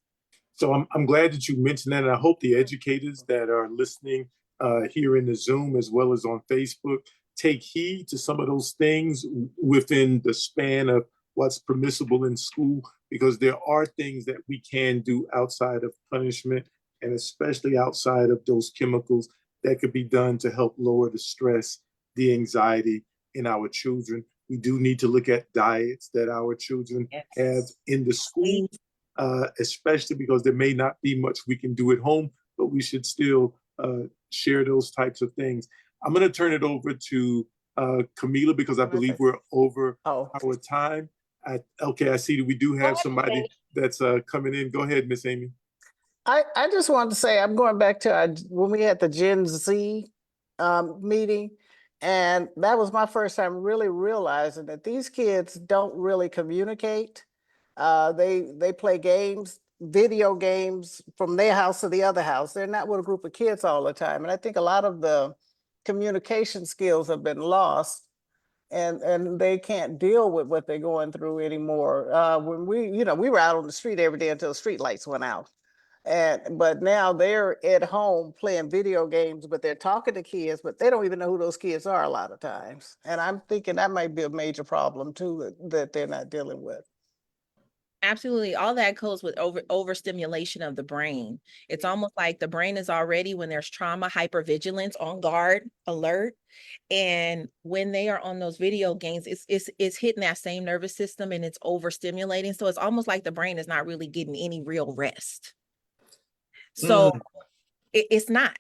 So I'm glad that you mentioned that. And I hope the educators that are listening here in the Zoom as well as on Facebook take heed to some of those things within the span of what's permissible in school, because there are things that we can do outside of punishment, and especially outside of those chemicals, that could be done to help lower the stress, the anxiety in our children. We do need to look at diets that our children have in the schools, especially because there may not be much we can do at home, but we should still share those types of things. I'm going to turn it over to Kamilah, because I believe we're over our time. Okay, I see that we do have somebody that's coming in. Go ahead, Miss Amy. I just wanted to say, I'm going back to when we had the Gen Z meeting, and that was my first time really realizing that these kids don't really communicate. They play games, video games from their house to the other house. They're not with a group of kids all the time. And I think a lot of the communication skills have been lost, and they can't deal with what they're going through anymore. When we were out on the street every day until the street lights went out. But now they're at home playing video games, but they're talking to kids, but they don't even know who those kids are a lot of times. And I'm thinking that might be a major problem too, that they're not dealing with. Absolutely. All that goes with overstimulation of the brain. It's almost like the brain is already, when there's trauma, hypervigilance, on guard, alert. And when they are on those video games, it's hitting that same nervous system and it's overstimulating. So it's almost like the brain is not really getting any real rest. So it's not.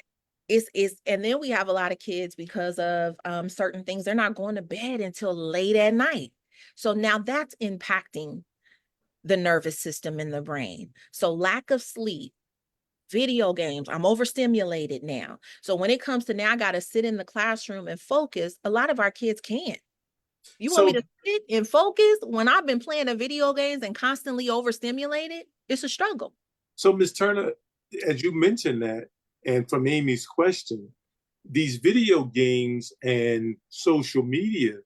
And then we have a lot of kids, because of certain things, they're not going to bed until late at night. So now that's impacting the nervous system in the brain. So lack of sleep, video games. I'm overstimulated now. So when it comes to now, I got to sit in the classroom and focus. A lot of our kids can't. You want me So- to sit and focus when I've been playing the video games and constantly overstimulated? It's a struggle. So, Ms. Turner, as you mentioned that, and from Amy's question, these video games and social media,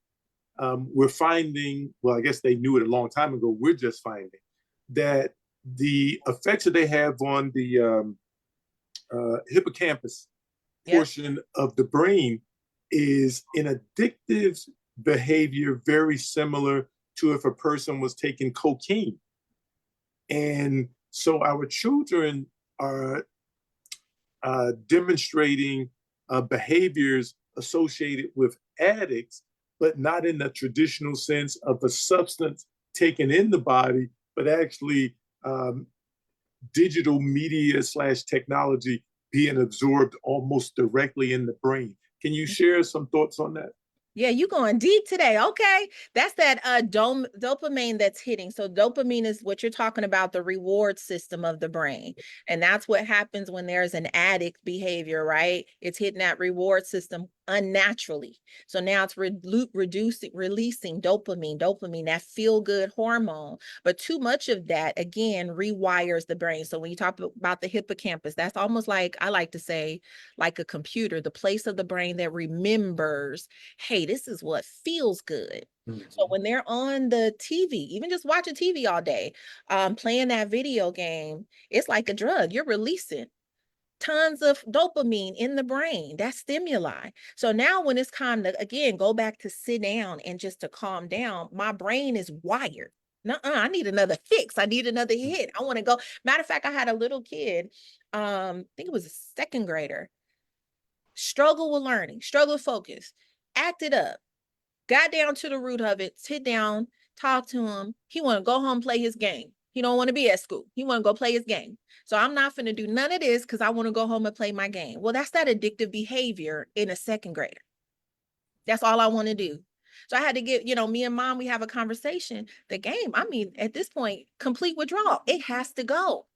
we're finding, well, I guess they knew it a long time ago, we're just finding that the effects that they have on the hippocampus portion of the brain is an addictive behavior very similar to if a person was taking cocaine. And so our children are demonstrating behaviors associated with addicts, but not in the traditional sense of a substance taken in the body, but actually digital media / technology being absorbed almost directly in the brain. Can you share some thoughts on that? Yeah, you going deep today. Okay. That's that dopamine that's hitting. So dopamine is what you're talking about, the reward system of the brain. And that's what happens when there's an addict behavior, right? It's hitting that reward system unnaturally. So now it's releasing dopamine, that feel-good hormone. But too much of that, again, rewires the brain. So when you talk about the hippocampus, that's almost like, I like to say, like a computer, the place of the brain that remembers, hey, this is what feels good. So when they're on the TV, even just watching TV all day, playing that video game, it's like a drug. You're releasing tons of dopamine in the brain. That's stimuli. So now when it's time to, again, go back to sit down and just to calm down, my brain is wired. I need another fix. I need another hit. I want to go. Matter of fact, I had a little kid, I think it was a second grader, struggle with learning, struggle with focus, acted up, got down to the root of it, sit down, talk to him. He want to go home, play his game. He don't want to be at school. He want to go play his game. So I'm not going to do none of this because I want to go home and play my game. Well, that's that addictive behavior in a second grader. That's all I want to do. So I had to get, me and mom, we have a conversation. The game, I mean, at this point, complete withdrawal. It has to go.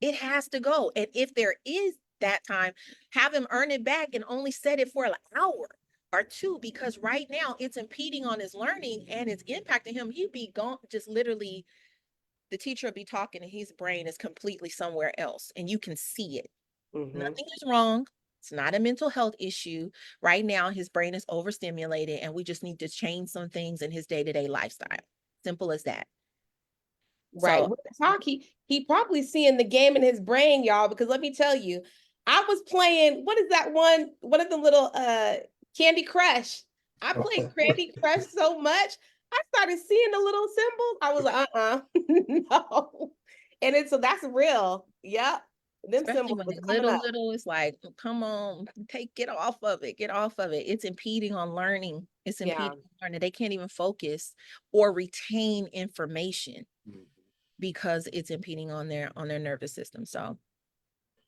It has to go. And if there is that time, have him earn it back and only set it for an hour or two, because right now it's impeding on his learning and it's impacting him. He'd be gone, just literally, the teacher would be talking and his brain is completely somewhere else and you can see it. Nothing is wrong. It's not a mental health issue. Right now, his brain is overstimulated and we just need to change some things in his day-to-day lifestyle. Simple as that. Right. So, With the talk, he probably seeing the game in his brain, y'all, because let me tell you, I was playing, what is that one of the little Candy Crush. I played Candy Crush so much, I started seeing the little symbols. I was like, no. And so that's real. Yep. Them especially symbols when was it's coming up. little, it's like, come on, get off of it, get off of it. It's impeding on learning. It's impeding on learning. They can't even focus or retain information because it's impeding on their nervous system. So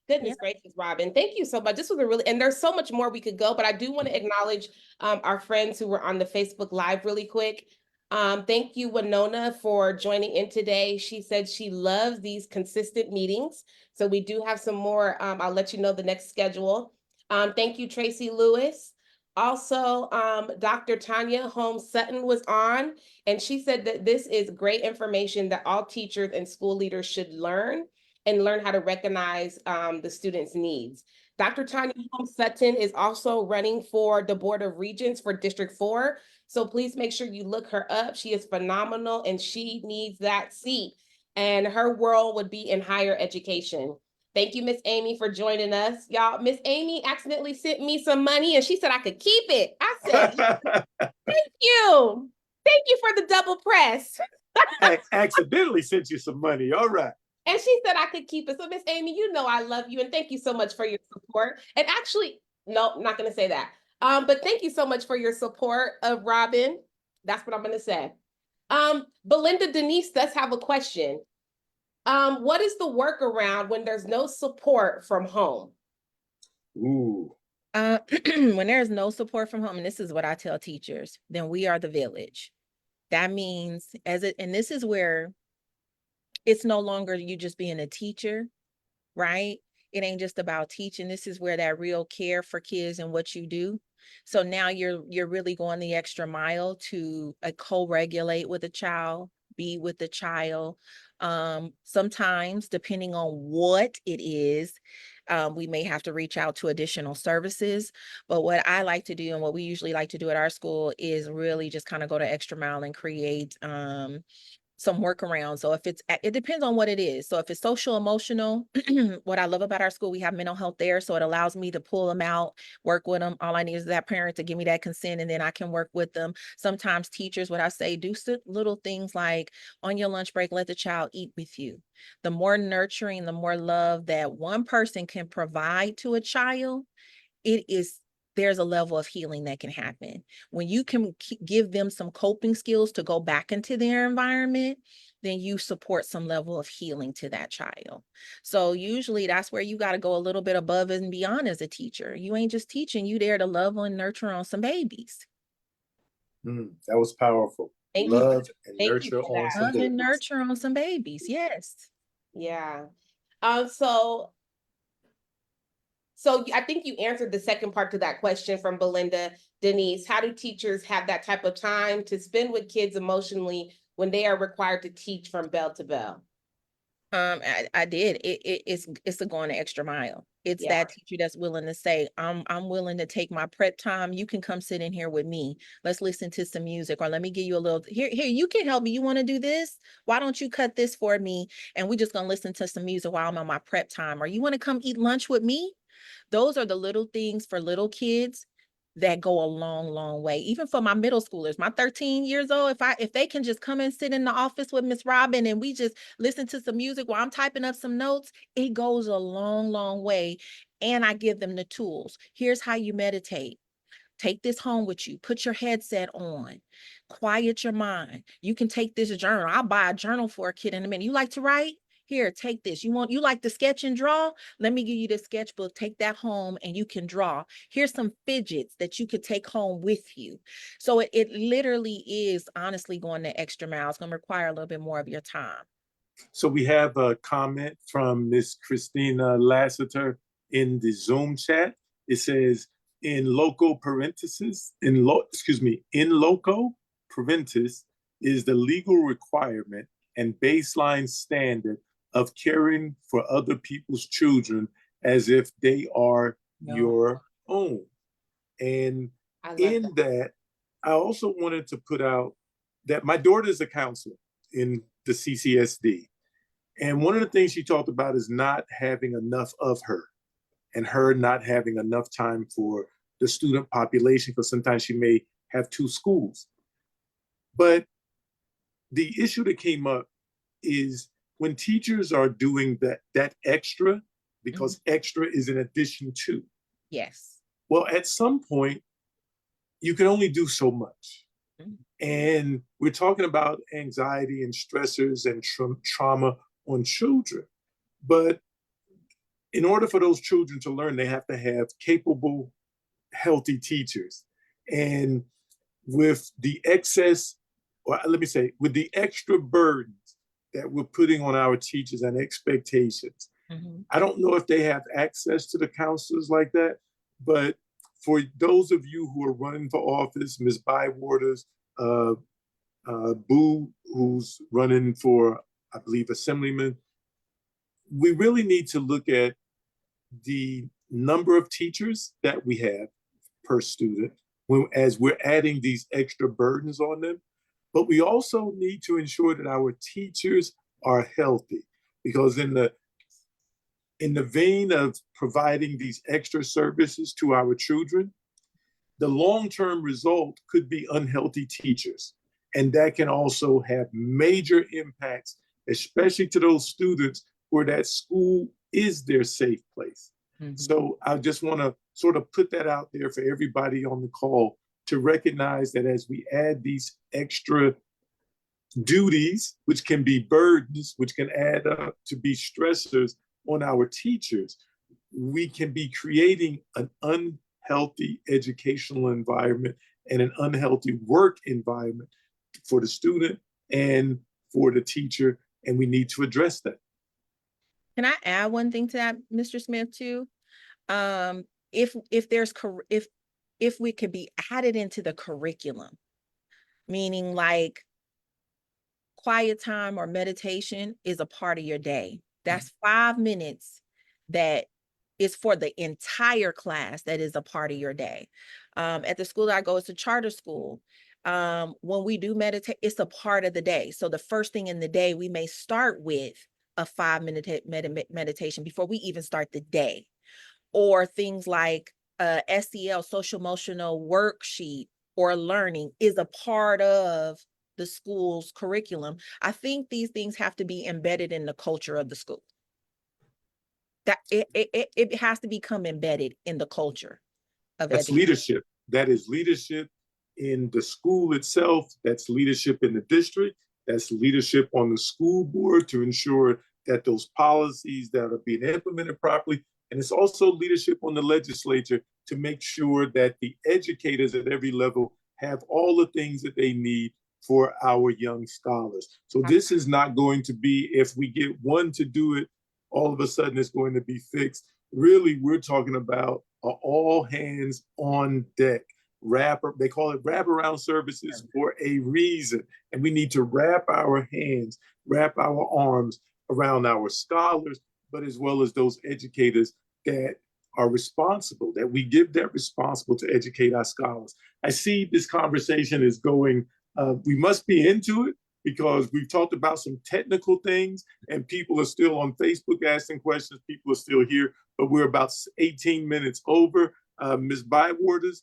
Goodness gracious, Robin. Thank you so much. This was a really, and there's so much more we could go, but I do want to acknowledge our friends who were on the Facebook Live really quick. Thank you, Winona, for joining in today. She said she loves these consistent meetings. So we do have some more. I'll let you know the next schedule. Thank you, Tracy Lewis. Also, Dr. Tanya Holmes Sutton was on, and she said that this is great information that all teachers and school leaders should learn and learn how to recognize the students' needs. Dr. Tanya Holmes Sutton is also running for the Board of Regents for District 4. So please make sure you look her up. She is phenomenal and she needs that seat. And her world would be in higher education. Thank you, Miss Amy, for joining us. Y'all, Miss Amy accidentally sent me some money and she said I could keep it. I said, thank you. Thank you for the double press. I accidentally sent you some money. All right. And she said I could keep it. So Miss Amy, you know I love you and thank you so much for your support. And actually, no, I'm not going to say that. But thank you so much for your support of Robin. That's what I'm going to say. Belinda Denise does have a question. What is the workaround when there's no support from home? Ooh. when there's no support from home, and this is what I tell teachers, then we are the village. That means and this is where it's no longer you just being a teacher, right? It ain't just about teaching. This is where that real care for kids and what you do. So now you're really going the extra mile to co-regulate with a child, be with the child. Sometimes, depending on what it is, we may have to reach out to additional services. But what I like to do and what we usually like to do at our school is really just kind of go the extra mile and create some workarounds. So if it depends on what it is. So if it's social emotional, what I love about our school, we have mental health there. So it allows me to pull them out, work with them. All I need is that parent to give me that consent, and then I can work with them. Sometimes teachers, what I say, do little things like on your lunch break, let the child eat with you. The more nurturing, the more love that one person can provide to a child, there's a level of healing that can happen. When you can give them some coping skills to go back into their environment, then you support some level of healing to that child. So usually that's where you got to go a little bit above and beyond as a teacher. You ain't just teaching, you there to love and nurture on some babies. That was powerful. Thank you. Love and Thank you nurture for on that. some Love and babies. nurture on some babies. Yes. Yeah. So I think you answered the second part to that question from Belinda. Denise, how do teachers have that type of time to spend with kids emotionally when they are required to teach from bell to bell? I did. It's the going the extra mile. It's Yeah. that teacher that's willing to say, I'm willing to take my prep time. You can come sit in here with me. Let's listen to some music, or let me give you a little here, you can help me. You want to do this? Why don't you cut this for me? And we just gonna listen to some music while I'm on my prep time. Or you want to come eat lunch with me? Those are the little things for little kids that go a long, long way. Even for my middle schoolers, my 13 years old, if they can just come and sit in the office with Miss Robin and we just listen to some music while I'm typing up some notes, it goes a long, long way. And I give them the tools. Here's how you meditate. Take this home with you. Put your headset on. Quiet your mind. You can take this journal. I'll buy a journal for a kid in a minute. You like to write? Here, take this. You like to sketch and draw? Let me give you the sketchbook. Take that home and you can draw. Here's some fidgets that you could take home with you. So it literally is honestly going the extra mile. It's going to require a little bit more of your time. So we have a comment from Miss Christina Lassiter in the Zoom chat. It says, in loco parenthesis, in loco parentis is the legal requirement and baseline standard of caring for other people's children as if they are your own. And in that, I also wanted to put out that my daughter is a counselor in the CCSD. And one of the things she talked about is not having enough of her and her not having enough time for the student population, because sometimes she may have two schools. But the issue that came up is when teachers are doing that extra, because extra is in addition to. Yes. Well, at some point, you can only do so much. And we're talking about anxiety and stressors and trauma on children. But in order for those children to learn, they have to have capable, healthy teachers. And with the excess, or let me say, with the extra burdens that we're putting on our teachers and expectations, I don't know if they have access to the counselors like that, but for those of you who are running for office, Ms. Bywaters, Boo, who's running for, I believe, assemblyman, we really need to look at the number of teachers that we have per student as we're adding these extra burdens on them. But we also need to ensure that our teachers are healthy, because in the vein of providing these extra services to our children, the long-term result could be unhealthy teachers. And that can also have major impacts, especially to those students where that school is their safe place. So I just want to sort of put that out there for everybody on the call to recognize that as we add these extra duties, which can be burdens, which can add up to be stressors on our teachers, we can be creating an unhealthy educational environment and an unhealthy work environment for the student and for the teacher, and we need to address that. Can I add one thing to that, Mr. Smith, too? If there's if we could be added into the curriculum, meaning like quiet time or meditation is a part of your day. That's 5 minutes that is for the entire class that is a part of your day. At the school that I go, it's a charter school. When we do meditate, it's a part of the day. So the first thing in the day, we may start with a 5-minute meditation before we even start the day. Or things like SEL, social emotional worksheet or learning is a part of the school's curriculum. I think these things have to be embedded in the culture of the school. That it has to become embedded in the culture of That's education. leadership. That is leadership in the school itself. That's leadership in the district. That's leadership on the school board to ensure that those policies that are being implemented properly. And it's also leadership on the legislature to make sure that the educators at every level have all the things that they need for our young scholars. So this is not going to be, if we get one to do it, all of a sudden it's going to be fixed. Really, we're talking about all hands on deck. They call it wraparound services for a reason. And we need to wrap our hands, wrap our arms around our scholars, but as well as those educators that are responsible, that we give that responsible to educate our scholars. I see this conversation is going, we must be into it because we've talked about some technical things and people are still on Facebook asking questions. People are still here, but we're about 18 minutes over. Ms. Bywaters,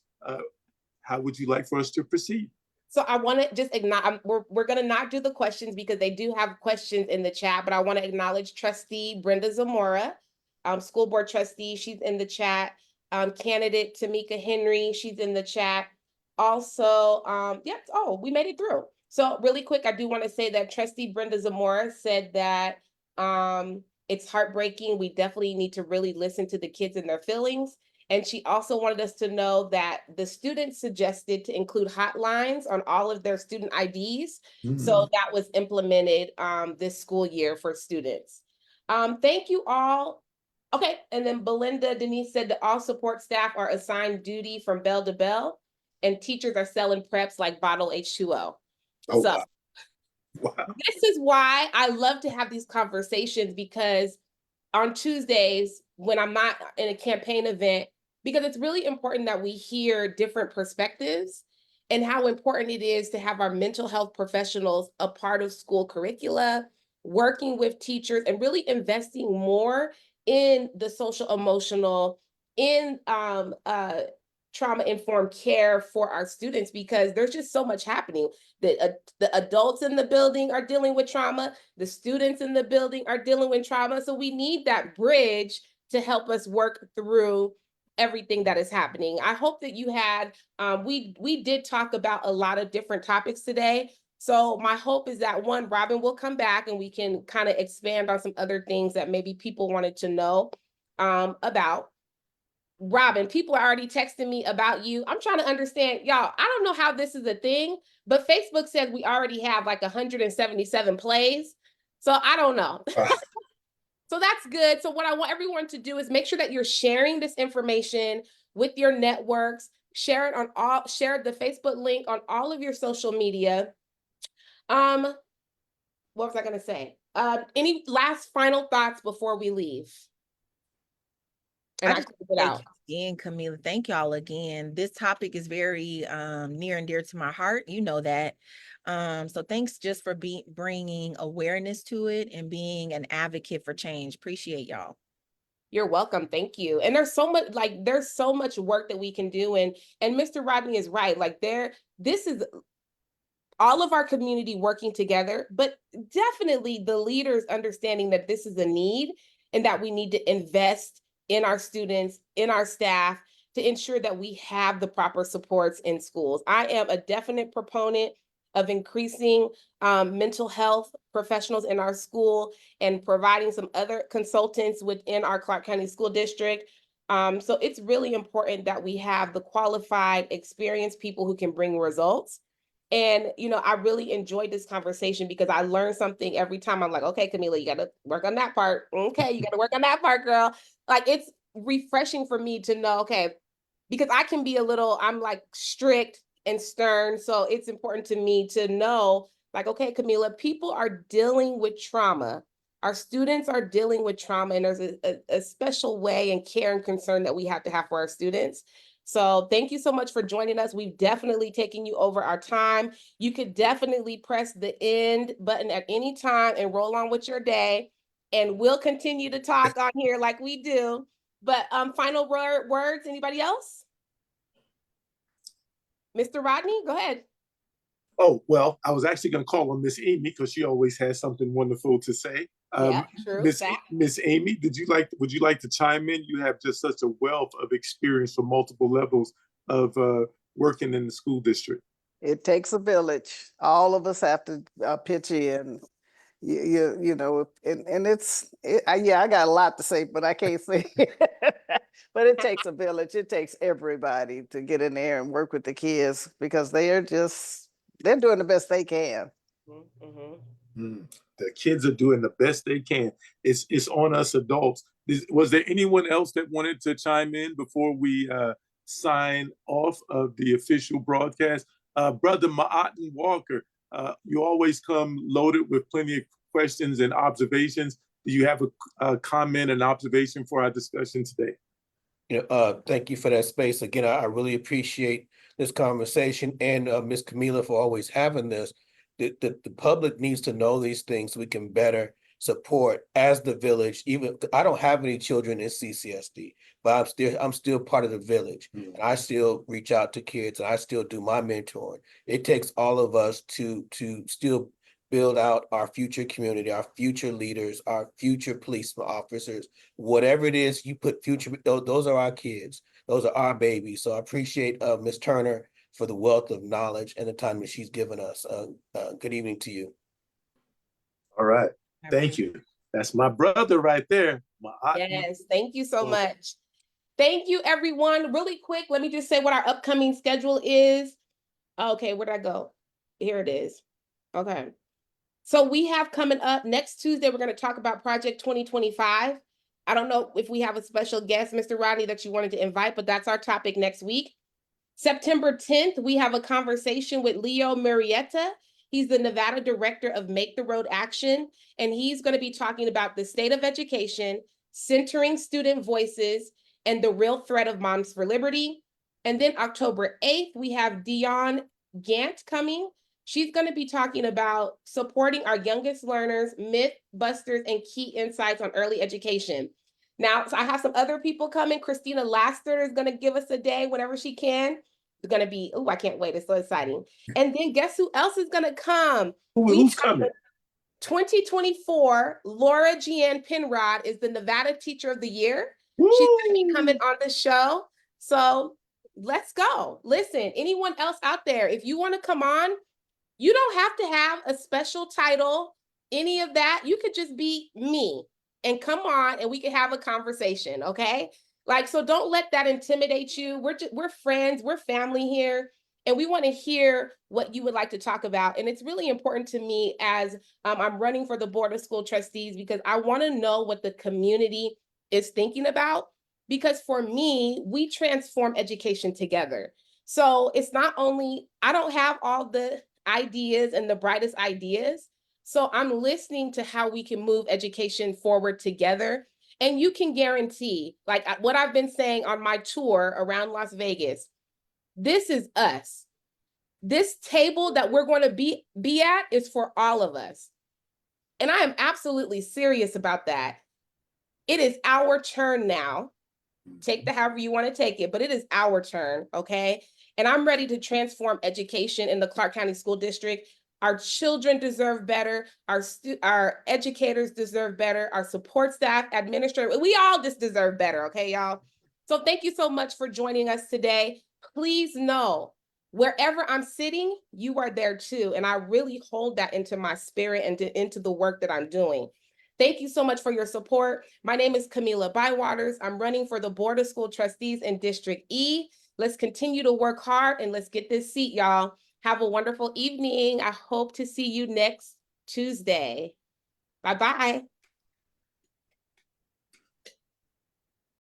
how would you like for us to proceed? So I want to just acknowledge, we're going to not do the questions because they do have questions in the chat, but I want to acknowledge Trustee Brenda Zamora, school board trustee, she's in the chat. Candidate Tamika Henry, she's in the chat. Also, yep, oh, we made it through. So really quick, I do want to say that Trustee Brenda Zamora said that it's heartbreaking. We definitely need to really listen to the kids and their feelings. And she also wanted us to know that the students suggested to include hotlines on all of their student IDs. So that was implemented this school year for students. Thank you all. Okay, and then Belinda Denise said that all support staff are assigned duty from bell to bell, and teachers are selling preps like bottle H2O. Oh, so wow. This is why I love to have these conversations, because on Tuesdays, when I'm not in a campaign event, because it's really important that we hear different perspectives and how important it is to have our mental health professionals a part of school curricula, working with teachers and really investing more in the social emotional, in trauma-informed care for our students, because there's just so much happening. The adults in the building are dealing with trauma. The students in the building are dealing with trauma. So we need that bridge to help us work through everything that is happening. I hope that you had, we did talk about a lot of different topics today. So my hope is that one, Robin will come back and we can kind of expand on some other things that maybe people wanted to know about. Robin, people are already texting me about you. I'm trying to understand, y'all, I don't know how this is a thing, but Facebook says we already have like 177 plays. So I don't know. So that's good. So what I want everyone to do is make sure that you're sharing this information with your networks, share it on all, share the Facebook link on all of your social media. What was I gonna say? Any last final thoughts before we leave? And I close it out. Again, Kamilah, thank y'all again. This topic is very near and dear to my heart. You know that. So thanks just for bringing awareness to it and being an advocate for change. Appreciate y'all. You're welcome. Thank you. And there's so much, like, there's so much work that we can do. And Mr. Rodney is right. Like this is all of our community working together, but definitely the leaders understanding that this is a need and that we need to invest in our students, in our staff, to ensure that we have the proper supports in schools. I am a definite proponent of increasing mental health professionals in our school and providing some other consultants within our Clark County School District. So it's really important that we have the qualified, experienced people who can bring results. And, you know, I really enjoyed this conversation because I learned something every time. I'm like, okay, Kamilah, you got to work on that part. Okay, you got to work on that part, girl. Like, it's refreshing for me to know, okay, because I can be a little, I'm like strict and stern. So it's important to me to know, like, okay, Kamilah, people are dealing with trauma. Our students are dealing with trauma, and there's a special way and care and concern that we have to have for our students. So thank you so much for joining us. We've definitely taken you over our time. You could definitely press the end button at any time and roll on with your day. And we'll continue to talk on here like we do. But final words, anybody else? Mr. Rodney, go ahead. Oh, well, I was actually going to call on Miss Amy because she always has something wonderful to say. Yeah, true. Miss Amy, would you like to chime in? You have just such a wealth of experience from multiple levels of working in the school district. It takes a village. All of us have to pitch in. You know, and yeah, I got a lot to say, but I can't say. But it takes a village. It takes everybody to get in there and work with the kids because they're doing the best they can. The kids are doing the best they can. It's on us adults. Was there anyone else that wanted to chime in before we sign off of the official broadcast? Brother Ma'atin Walker, you always come loaded with plenty of questions and observations. Do you have a comment and observation for our discussion today? Thank you for that space. Again, I really appreciate this conversation, and Ms. Kamilah for always having this. The public needs to know these things so we can better support as the village. Even I don't have any children in CCSD, but I'm still part of the village, and I still reach out to kids, and I still do my mentoring. It takes all of us to still build out our future community, our future leaders, our future police officers, whatever it is you put future, those are our kids. Those are our babies. So I appreciate Ms. Turner for the wealth of knowledge and the time that she's given us. Good evening to you. All right. Thank you. That's my brother right there. Yes, thank you so much. Thank you, everyone. Really quick, let me just say what our upcoming schedule is. Okay, where'd I go? Here it is. Okay. So we have coming up next Tuesday, we're going to talk about Project 2025. I don't know if we have a special guest, Mr. Rodney, that you wanted to invite, but that's our topic next week. September 10th, we have a conversation with Leo Murrieta. He's the Nevada director of Make the Road Action, and he's going to be talking about the state of education, centering student voices, and the real threat of Moms for Liberty. And then October 8th, we have Dion Gant coming. She's going to be talking about supporting our youngest learners, myth busters, and key insights on early education. Now, so I have some other people coming. Christina Laster is going to give us a day whenever she can. It's going to be, oh, I can't wait. It's so exciting. And then guess who else is going to come? Who's coming? 2024, Laura Jeanne Penrod is the Nevada Teacher of the Year. Woo! She's going to be coming on the show. So let's go. Listen, anyone else out there, if you want to come on, you don't have to have a special title, any of that. You could just be me and come on and we can have a conversation, okay? Like, so don't let that intimidate you. We're friends, we're family here, and we want to hear what you would like to talk about. And it's really important to me as I'm running for the Board of School Trustees because I want to know what the community is thinking about. Because for me, we transform education together. So it's not only, I don't have all the ideas and the brightest ideas. So I'm listening to how we can move education forward together. And you can guarantee, like what I've been saying on my tour around Las Vegas, this is us. This table that we're going to be at is for all of us. And I am absolutely serious about that. It is our turn now. Take the however you want to take it, but it is our turn, okay? And I'm ready to transform education in the Clark County School District. Our children deserve better. Our educators deserve better. Our support staff, administrators, we all just deserve better, okay, y'all? So thank you so much for joining us today. Please know, wherever I'm sitting, you are there too. And I really hold that into my spirit and into the work that I'm doing. Thank you so much for your support. My name is Kamilah Bywaters. I'm running for the Board of School Trustees in District E. Let's continue to work hard and let's get this seat, y'all. Have a wonderful evening. I hope to see you next Tuesday. Bye-bye.